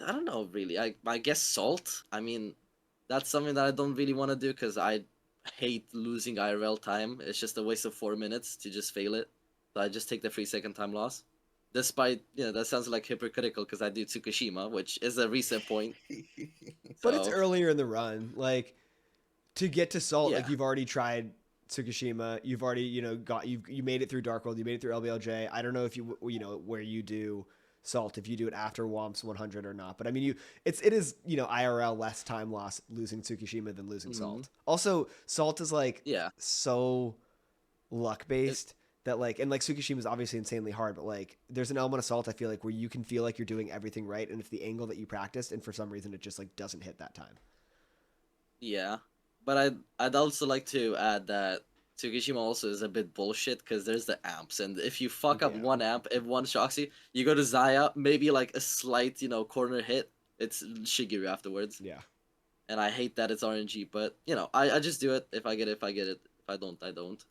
don't know really. I guess salt. I mean, that's something that I don't really want to do because I hate losing IRL time. It's just a waste of 4 minutes to just fail it. So I just take the 3 second time loss. Despite that sounds like hypocritical because I do Tsukushima, which is a reset point. But it's So earlier in the run. Like to get to salt, like yeah, you've already tried Tsukushima. You've already, you made it through Dark World. You made it through LBLJ. I don't know if where you do salt, if you do it after Womps 100 or not. But I mean, it is IRL less time loss losing Tsukushima than losing hmm salt. Also, salt is like yeah, so luck it, based that like, and like Tsukushima is obviously insanely hard, but like there's an element of salt I feel like where you can feel like you're doing everything right, and it's the angle that you practiced, and for some reason it just like doesn't hit that time. yeah. But I'd also like to add that Tsukushima also is a bit bullshit because there's the amps, and if you fuck up Yeah. one amp, if one shocks you, you go to Zaya, maybe like a slight corner hit, it's Shigeru afterwards. Yeah. And I hate that it's RNG, but I just do it. If I get it, if I get it. If I don't, I don't.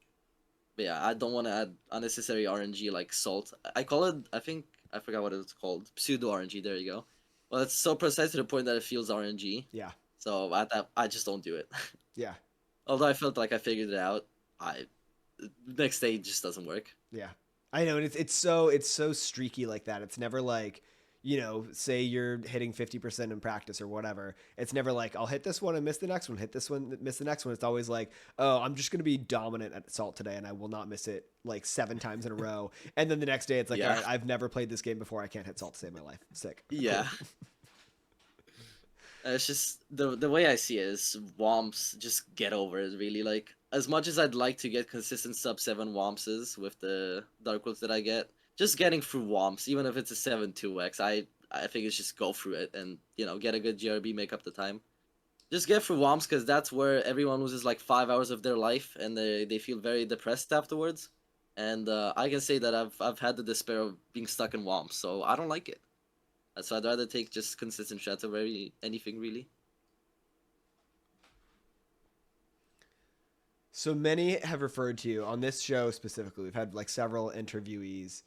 But yeah, I don't want to add unnecessary RNG like salt. I call it. I think I forgot what it's called. Pseudo RNG. There you go. Well, it's so precise to the point that it feels RNG. Yeah. So at that, I just don't do it. Yeah. Although I felt like I figured it out, I next day it just doesn't work. Yeah. I know, and it's so streaky like that. It's never like, say you're hitting 50% in practice or whatever. It's never like I'll hit this one and miss the next one, hit this one, miss the next one. It's always like, oh, I'm just gonna be dominant at salt today, and I will not miss it like 7 times in a row. And then the next day, it's like, all Yeah, right, I've never played this game before. I can't hit salt to save my life. Sick. yeah. Cool. It's just the way I see it is Womps just get over it really. Like as much as I'd like to get consistent sub 7 Wompses with the Dark Worlds that I get, just getting through Womps, even if it's a 7-2x, I think it's just go through it and get a good GRB, make up the time. Just get through Womps because that's where everyone loses like 5 hours of their life and they feel very depressed afterwards. And I can say that I've had the despair of being stuck in Womps, so I don't like it. So I'd rather take just consistent shots over anything really. So many have referred to you on this show specifically. We've had like several interviewees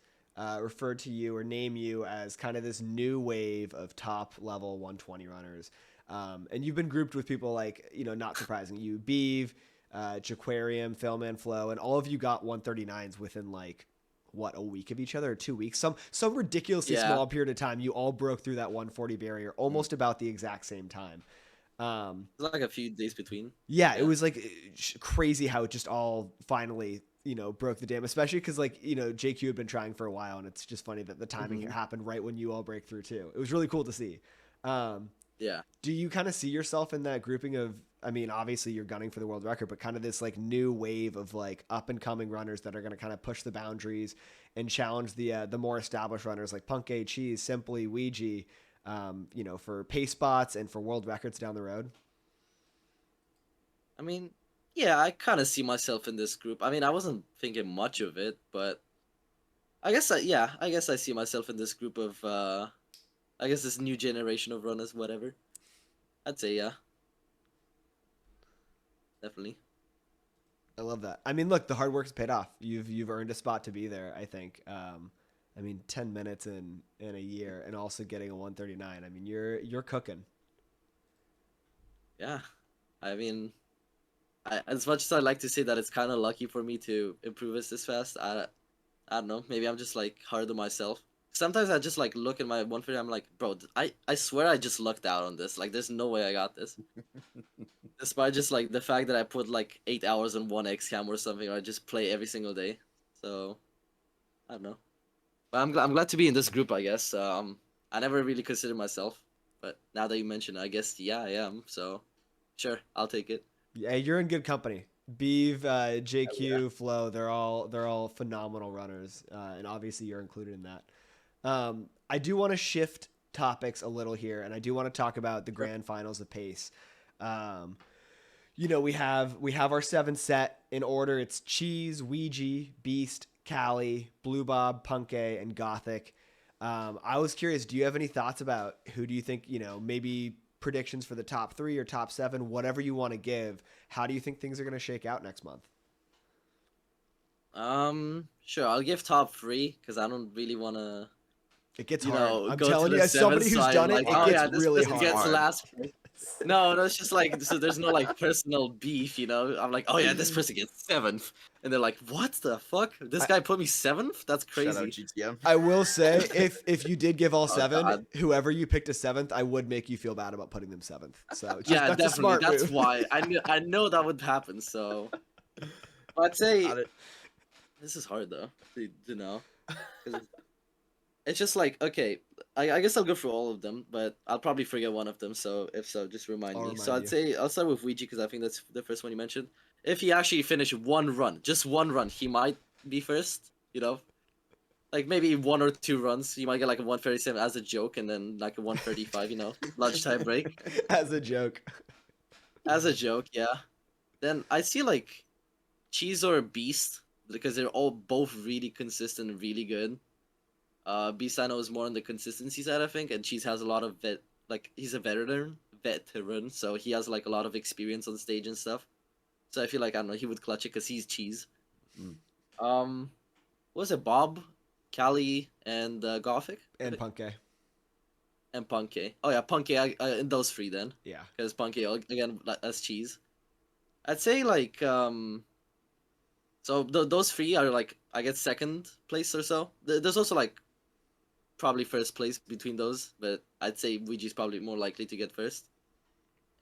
refer to you or name you as kind of this new wave of top level 120 runners. And you've been grouped with people like, not surprising, you, Beeve, Jaquarium, Philman, Flo, and all of you got 139s within like, what, a week of each other or 2 weeks? Some ridiculously Yeah. small period of time. You all broke through that 140 barrier almost about the exact same time. There's like a few days between. Yeah, it Yeah. was like crazy how it just all finally, broke the dam, especially because like, JQ had been trying for a while, and it's just funny that the timing happened right when you all break through too. It was really cool to see. Yeah. Do you kind of see yourself in that grouping of, I mean, obviously you're gunning for the world record, but kind of this like new wave of like up and coming runners that are going to kind of push the boundaries and challenge the more established runners like Punkay, Shies, Simply, Ouija, for pace spots and for world records down the road? I mean, yeah, I kind of see myself in this group. I mean, I wasn't thinking much of it, but I guess I see myself in this group of I guess this new generation of runners, whatever. I'd say yeah, definitely. I love that. I mean, look, the hard work's paid off. You've earned a spot to be there, I think. I mean, 10 minutes in a year, and also getting a 139. I mean, you're cooking. Yeah, I mean, as much as I like to say that it's kind of lucky for me to improve this fast, I don't know. Maybe I'm just like hard on myself. Sometimes I just like look at my 150. I'm like, bro, I swear I just lucked out on this. Like, there's no way I got this. Despite just like the fact that I put like 8 hours on one X cam or something, or I just play every single day. So I don't know. But I'm glad to be in this group. I guess. I never really considered myself, but now that you mention it, I guess yeah, I am. So sure, I'll take it. Yeah, you're in good company. Beeve, Hell yeah. JQ, Flo, they're all phenomenal runners, and obviously you're included in that. I do want to shift topics a little here, and I do want to talk about the grand finals of pace. Um, we have our 7 set in order. It's Cheese, Ouija, Beast, Callie, Blue Bob, Punke, and Gothic. I was curious, do you have any thoughts about who do you think, maybe predictions for the top 3 or top 7, whatever you want to give? How do you think things are going to shake out next month? Sure. I'll give top 3 because I don't really want to, It gets hard. I'm go to telling the you, as somebody seventh who's side. done it, Like, it oh gets yeah, this really person gets hard. last place. No, it's just like so. There's no like personal beef, I'm like, oh yeah, this person gets 7th, and they're like, what the fuck? This guy put me 7th? That's Shout out crazy. GTM. I will say, if you did give all Oh, 7, God. whoever you picked a 7th, I would make you feel bad about putting them 7th. So just, Yeah, that's a definitely. smart That's move. why I know that would happen. So I'd say Got it. this is hard though to know. 'Cause it's just like okay, I guess I'll go through all of them, but I'll probably forget one of them. So if so, just remind I'll me. remind So I'd you. say I'll start with Ouija because I think that's the first one you mentioned. If he actually finished one run, just one run, he might be first. Like maybe 1 or 2 runs, you might get like a 137 as a joke, and then like a 135. Lunchtime break As a joke. as a joke. Yeah. Then I see like Cheese or Beast because they're all both really consistent and really good. Beast I know is more on the consistency side, I think, and Cheese has a lot of he's a veteran, so he has like a lot of experience on stage and stuff. So I feel like I don't know he would clutch it because he's Cheese. Mm. What was it Bob, Callie, and Gothic And Punke. and Punke? Oh yeah, Punke. In those 3 then, Yeah. because Punke again as Cheese. I'd say like So those 3 are like I get second place or so. There's also like probably first place between those, but I'd say Ouija's probably more likely to get first.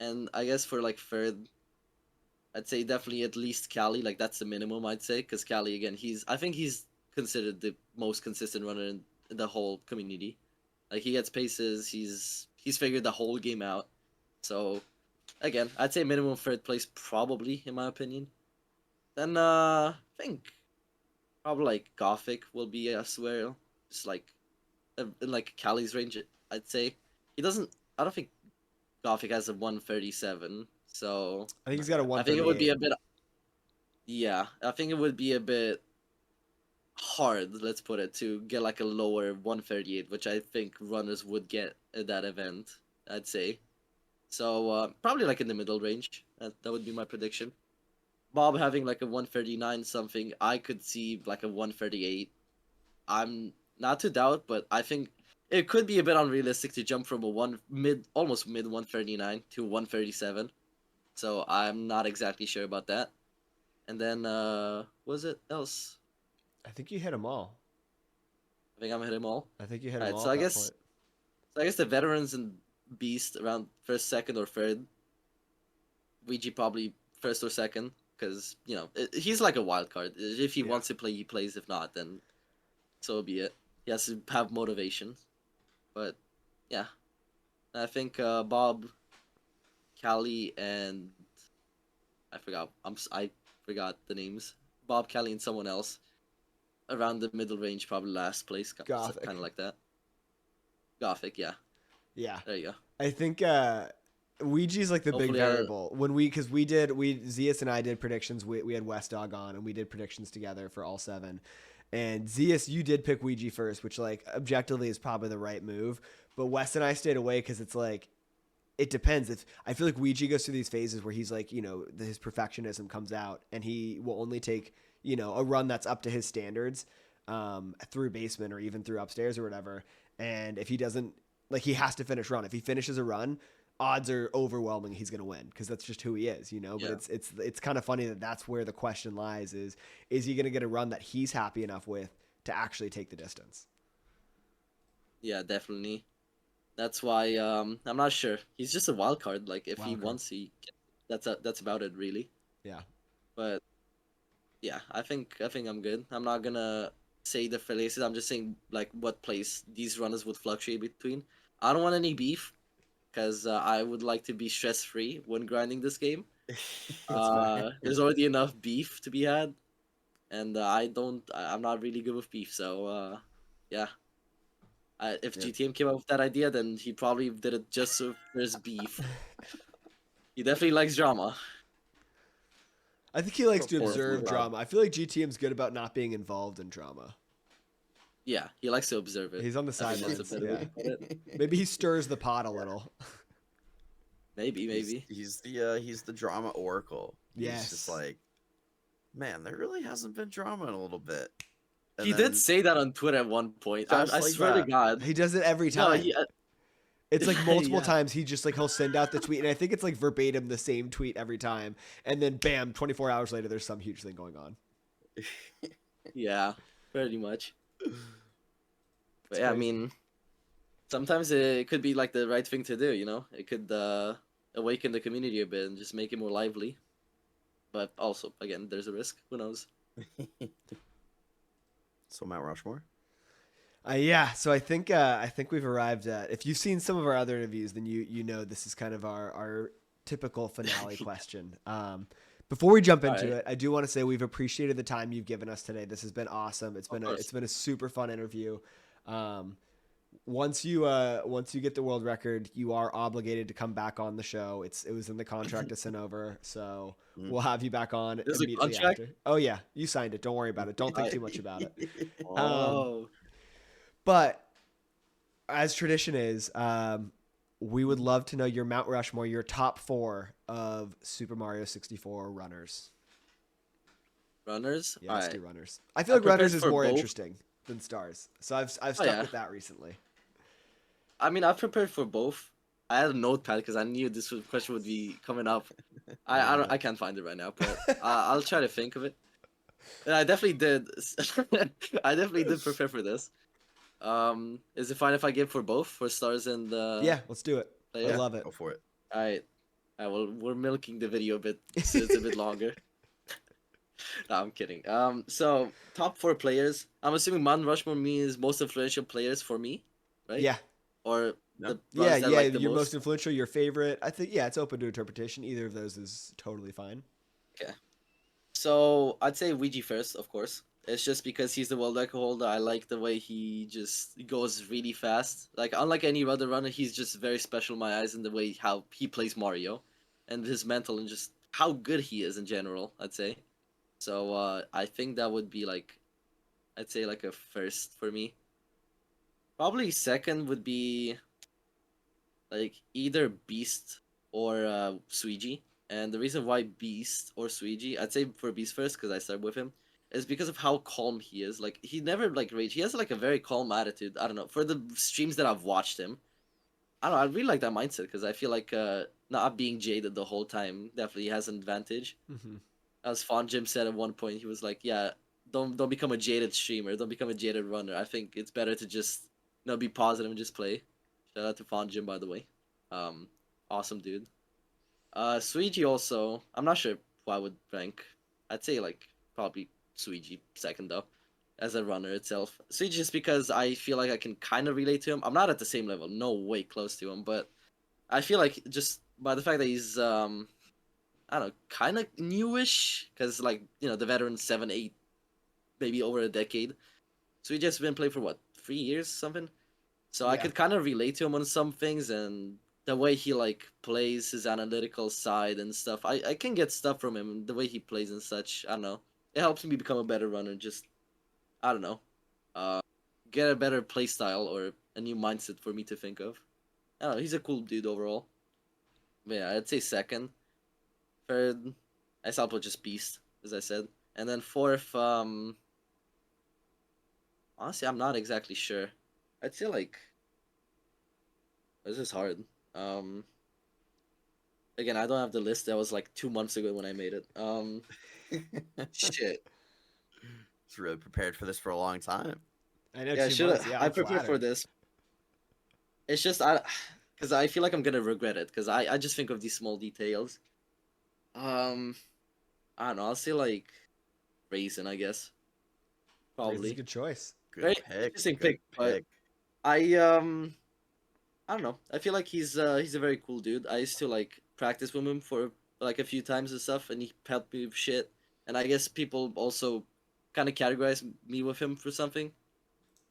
And I guess for like third, I'd say definitely at least Callie. Like that's the minimum I'd say, because Callie again, I think he's considered the most consistent runner in the whole community. Like he gets paces, he's figured the whole game out. So again, I'd say minimum third place probably in my opinion. Then I think probably like Gothic will be as well. Just like in like Callie's range, I'd say. He doesn't. I don't think Gothic has a 137, so I think he's got a I think it would be 138. a bit. Yeah, I think it would be a bit hard. Let's put it to get like a lower 138, which I think runners would get at that event. I'd say. So probably like in the middle range. That would be my prediction. Bob having like a 139 something, I could see like a 138. I'm not to doubt, but I think it could be a bit unrealistic to jump from almost mid 139 to 137. So I'm not exactly sure about that. And then what was it else? I think you hit them all. I think I'm hit them all. I think you hit them Alright, all so at I that guess point. so I guess the veterans and Beast around first, second, or third. Ouija probably first or second because he's like a wild card. If he wants to play, he plays. If not, then so be it. He has to have motivation. But yeah, I think Bob, Callie, and I forgot the names. Bob, Callie, and someone else around the middle range, probably last place, Gothic. kind of like that. Gothic, yeah. Yeah. There you go. I think Ouija's like the big Hopefully, variable. Because Zeus and I did predictions. We had West Dog on, and we did predictions together for all 7. And Zeus, you did pick Ouija first, which like objectively is probably the right move. But West and I stayed away because it's like it depends. If I feel like Ouija goes through these phases where he's like, his perfectionism comes out, and he will only take a run that's up to his standards through basement or even through upstairs or whatever. And if he doesn't, like, he has to finish run. If he finishes a run, odds are overwhelming he's going to win because that's just who he is, But Yeah. it's kind of funny that's where the question lies: is he going to get a run that he's happy enough with to actually take the distance. Yeah, definitely. That's why I'm not sure. He's just a wild card. Like if he Wild card. wants, that's about it really. Yeah. But yeah, I think I'm good. I'm not gonna say the places. I'm just saying like what place these runners would fluctuate between. I don't want any beef because I would like to be stress free when grinding this game. That's fine. There's already enough beef to be had, and I'm not really good with beef. So yeah, if Yeah. GTM came up with that idea, then he probably did it just so there's beef. He definitely likes drama. I think he likes to Support observe Rob. drama. I feel like GTM's good about not being involved in drama. Yeah, he likes to observe it. He's on the I think that's a sidelines. better way Yeah. to put it. Maybe he stirs the pot a little. Maybe. He's the drama oracle. He's just Yes. like, man, there really hasn't been drama in a little bit. And He then did say that on Twitter at one point. I just like swear to that. God. He does it every No, time. It's like multiple Yeah. times he just like he'll send out the tweet, and I think it's like verbatim the same tweet every time, and then bam, 24 hours later there's some huge thing going on. Yeah, pretty much. It's But yeah, I crazy. mean, sometimes it could be like the right thing to do, you know? It could awaken the community a bit and just make it more lively. But also, again, there's a risk. Who knows? So Mount Rushmore. Yeah, so I think we've arrived at. If you've seen some of our other interviews, then you know this is kind of our typical finale question. Before we jump into Alright. it, I do want to say we've appreciated the time you've given us today. This has been awesome. It's been a super fun interview. Once you get the world record, you are obligated to come back on the show. It was in the contract to send over, so we'll have you back on There's a immediately contract? after. Oh yeah, you signed it. Don't worry about it. Don't think too much about it. Oh. But as tradition is, we would love to know your Mount Rushmore, your top 4 of Super Mario 64 runners. Runners? Yeah, let's Alright. do runners. I feel I like runners prepared is for more both. interesting than stars, so I've stuck yeah. with that recently. I mean, I prepared for both. I had a notepad because I knew this question would be coming up. I can't find it right now, but I'll try to think of it. And I definitely did. I definitely did prepare for this. Is it fine if I give for both, for stars and Yeah, let's do it. I Yeah. love it. Go for it. Alright. Well, we're milking the video a bit, so it's a bit longer. No, I'm kidding. So top 4 players. I'm assuming Mount Rushmore means most influential players for me, right? Yeah, Or No. the yeah, runs that I yeah. like the Your most most. influential, your favorite. I think it's open to interpretation. Either of those is totally fine. So I'd say Ouija first, of course. It's just because he's the world record holder. I like the way he just goes really fast. Like unlike any other runner, he's just very special in my eyes in the way how he plays Mario, and his mental and just how good he is in general. I'd say. So I think that would be like, I'd say like a first for me. Probably second would be like either Beast or Suigi. And the reason why Beast or Suigi, I'd say for Beast first because I started with him, is because of how calm he is. Like he never like rage. He has like a very calm attitude. I don't know. For the streams that I've watched him, I don't know. I really like that mindset because I feel like not being jaded the whole time definitely has an advantage. Mm-hmm. As Fawn Jim said at one point, he was like, "Yeah, don't become a jaded streamer. Don't become a jaded runner. I think it's better to just be positive and just play." Shout out to Fawn Jim, by the way. Awesome dude. Suigi also. I'm not sure who I would rank. I'd say like probably Suigi second though, as a runner itself. Suigi just because I feel like I can kind of relate to him. I'm not at the same level, no way close to him, but I feel like just by the fact that he's I don't know, kind of newish, because like the veteran 7, 8, maybe over a decade. So he just been playing for what 3 years, something. So I Yeah. could kind of relate to him on some things, and the way he like plays his analytical side and stuff. I can get stuff from him, the way he plays and such. I don't know. It helps me become a better runner. Just I don't know, get a better play style or a new mindset for me to think of. I don't know. He's a cool dude overall. But yeah, I'd say second. Third, I saw put just Beast, as I said. And then fourth, honestly, I'm not exactly sure. I'd say like, this is hard. Um, Again, I don't have the list. That was like 2 months ago when I made it. Shit. It's really prepared for this for a long time. I know Yeah, 2 months. Yeah, I I'm prepared for flattered. this. It's just because I feel like I'm gonna regret it because I just think of these small details. Um, I don't know. I'll say like raisin, I guess. Raisin's a Probably good choice. very Good pick. interesting Good pick, but pick. I I don't know. I feel like he's a very cool dude. I used to like practice with him for like a few times and stuff, and he helped me with shit. And I guess people also kind of categorize me with him for something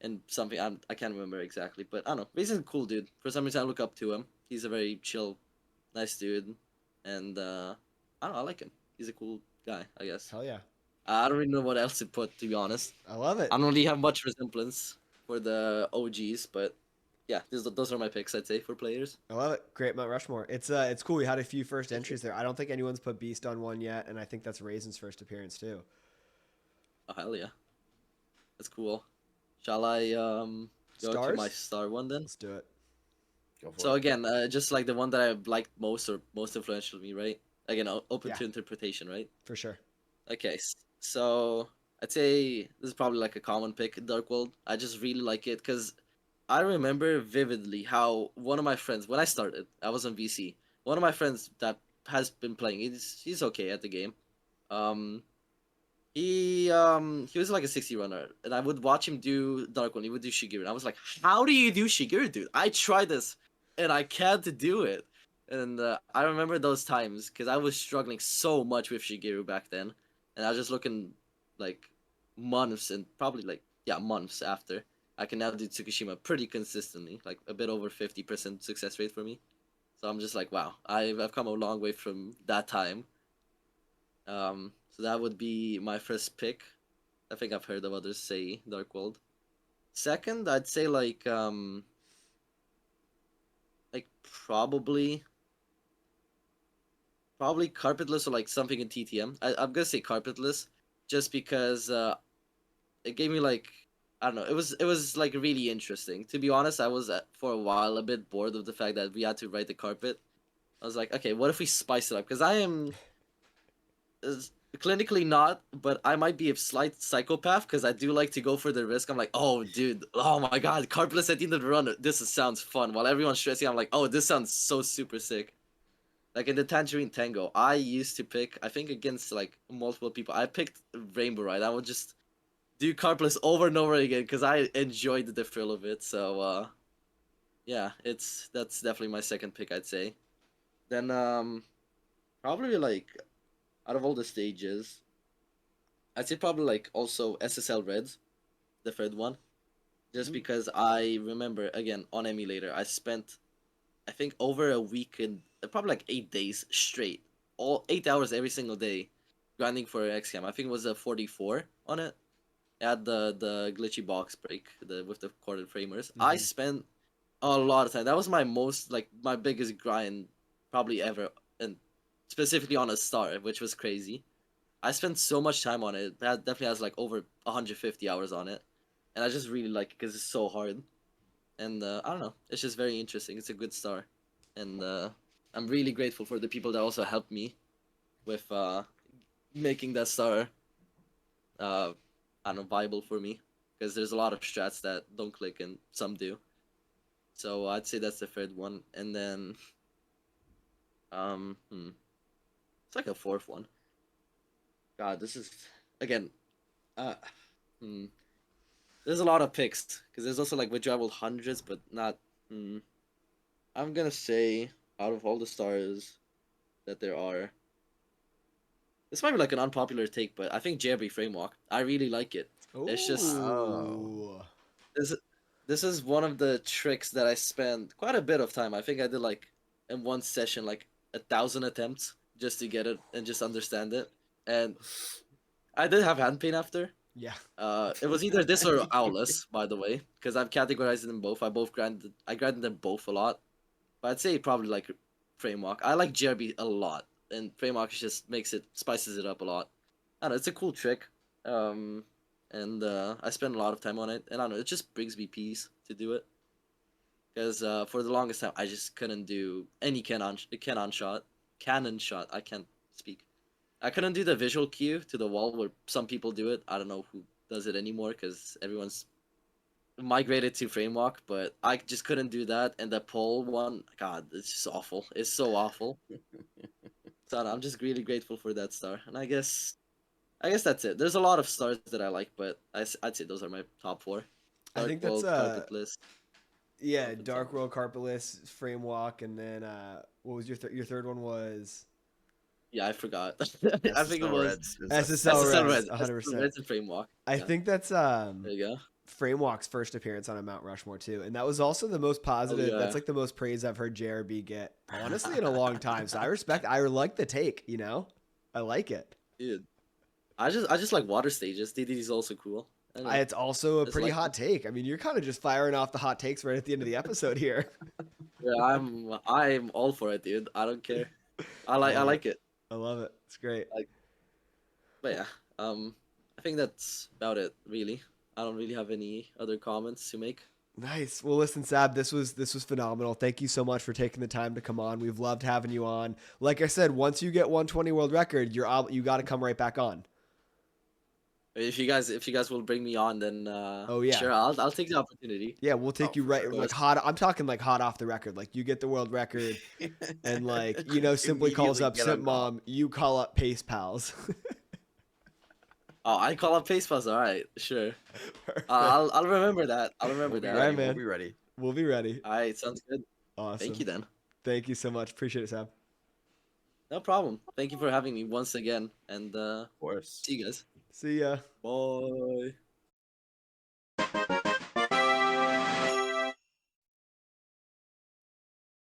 and something I can't remember exactly, but I don't know. He's a cool dude. For some reason, I look up to him. He's a very chill, nice dude, and I don't know. I like him. He's a cool guy, I guess. Hell yeah. I don't really know what else to put, to be honest. I love it. I don't really have much resemblance for the OGs, but yeah, those are my picks, I'd say, for players. I love it. Great Mount Rushmore. It's cool. We had a few first entries there. I don't think anyone's put Beast on one yet, and I think that's Raisin's first appearance too. Oh, hell yeah. That's cool. Shall I go to my Stars? star one then? Let's do it. Go for So it. again, just like the one that I liked most or most influential to me, right? Again, open Yeah. to interpretation, right? For sure. Okay, so I'd say this is probably like a common pick, Dark World. I just really like it because I remember vividly how one of my friends, when I started, I was on VC. One of my friends that has been playing, he's okay at the game. Um, he was like a 60 runner, and I would watch him do Dark One. He would do Shigeru, and I was like, "How do you do Shigeru, dude? I tried this, and I can't do it." And I remember those times because I was struggling so much with Shigeru back then, and I was just looking like months and probably like yeah months after I can now do Tsukushima pretty consistently, like a bit over 50% success rate for me. So I'm just like, wow, I've come a long way from that time. So that would be my first pick. I think I've heard of others say Dark World. Second, I'd say like probably carpetless or like something in TTM. I'm gonna say carpetless, just because it gave me like I don't know. It was like really interesting. To be honest, I was for a while a bit bored of the fact that we had to ride the carpet. I was like, okay, what if we spice it up? Because I am clinically not, but I might be a slight psychopath because I do like to go for the risk. I'm like, oh, dude, oh my god, carpless at the end of the run. Sounds fun. While everyone's stressing, I'm like, oh, this sounds so super sick. Like in the Tangerine Tango, I used to pick, I think against like multiple people, I picked Rainbow Ride. I would just do carpless over and over again because I enjoyed the thrill of it. So, yeah, that's definitely my second pick, I'd say. Then, probably like out of all the stages, I'd say probably like also SSL Reds, the third one, just Mm. because I remember again on emulator I spent I think over a week and probably like 8 days straight, all 8 hours every single day, grinding for an XCAM. I think it was a 44 on it. It had the glitchy box break with the corded framers. I Mhm. spent a lot of time. That was my most like my biggest grind probably ever, and specifically on a star, which was crazy. I spent so much time on it. That definitely has like over 150 hours on it, and I just really like it because it's so hard. And I don't know, it's just very interesting. It's a good star, and I'm really grateful for the people that also helped me with making that star. Uh, I don't know, viable for me because there's a lot of strats that don't click and some do. So I'd say that's the third one, and then it's like a fourth one. God, this is again. Uh, hmm. There's a lot of picks because there's also like withdrawable hundreds, but not. Hmm. I'm gonna say out of all the stars that there are, this might be like an unpopular take, but I think JRB Framework. I really like it. It's just Oh. Ooh. this. This is one of the tricks that I spent quite a bit of time. I think I did like in one session like 1,000 attempts just to get it and just understand it. And I did have hand pain after. Yeah. It was either this or Owless, by the way, because I've categorized them both. I grinded them both a lot, but I'd say probably like Framework. I like JRB a lot, and Framework just makes it spices it up a lot. I don't know, it's a cool trick, and I spend a lot of time on it, and I don't know, it just brings me peace to do it. Because for the longest time, I just couldn't do any cannon shot. I can't speak. I couldn't do the visual cue to the wall where some people do it. I don't know who does it anymore because everyone's migrated to frame walk, but I just couldn't do that. And the pole one, God, it's just awful. It's so awful. So I'm just really grateful for that star. And I guess that's it. There's a lot of stars that I like, but I'd say those are my top 4. I Dark think that's World, Carpetless. yeah, Carpet Dark Frame World, Carpetless, Frame Walk, and then what was your third one was Yeah, I forgot. I think it SSL was Reds is SSL SSL Reds, Reds. 100%. Reds and Frame Walk. I Yeah, think that's there you go. Frame Walk's first appearance on a Mount Rushmore too, and that was also the most Oh positive. yeah, That's like the most praise I've heard JRB get honestly in a long time. So I like the take. You know, I like it. dude. I just like water stages. DDD is also cool. I don't know. It's also a Just pretty like hot take. I mean, you're kind of just firing off the hot takes right at the end of the episode here. yeah, I'm all for it, dude. I don't care. I love like it. I love it. It's great. Like, but yeah, I think that's about it. Really, I don't really have any other comments to make. Nice. Well, listen, Sab, this was phenomenal. Thank you so much for taking the time to come on. We've loved having you on. Like I said, once you get 120 world record, you got to come right back on. If you guys will bring me on, then Oh yeah. sure, I'll take the opportunity. Yeah, we'll take Oh, you for right sure. like hot. I'm talking like hot off the record. Like you get the world record, and like simply calls Immediately up get Simp on call. Mom. You call up Pace Pals. Oh, I call up Pace Pass. All right, sure. Perfect. I'll remember that. I'll remember We'll be that. All right, ready. man. We'll be ready. We'll be ready. All right, sounds good. Awesome. Thank you then. Thank you so much. Appreciate it, Sab. No problem. Thank you for having me once again, and Of course. see you guys. See ya. Bye.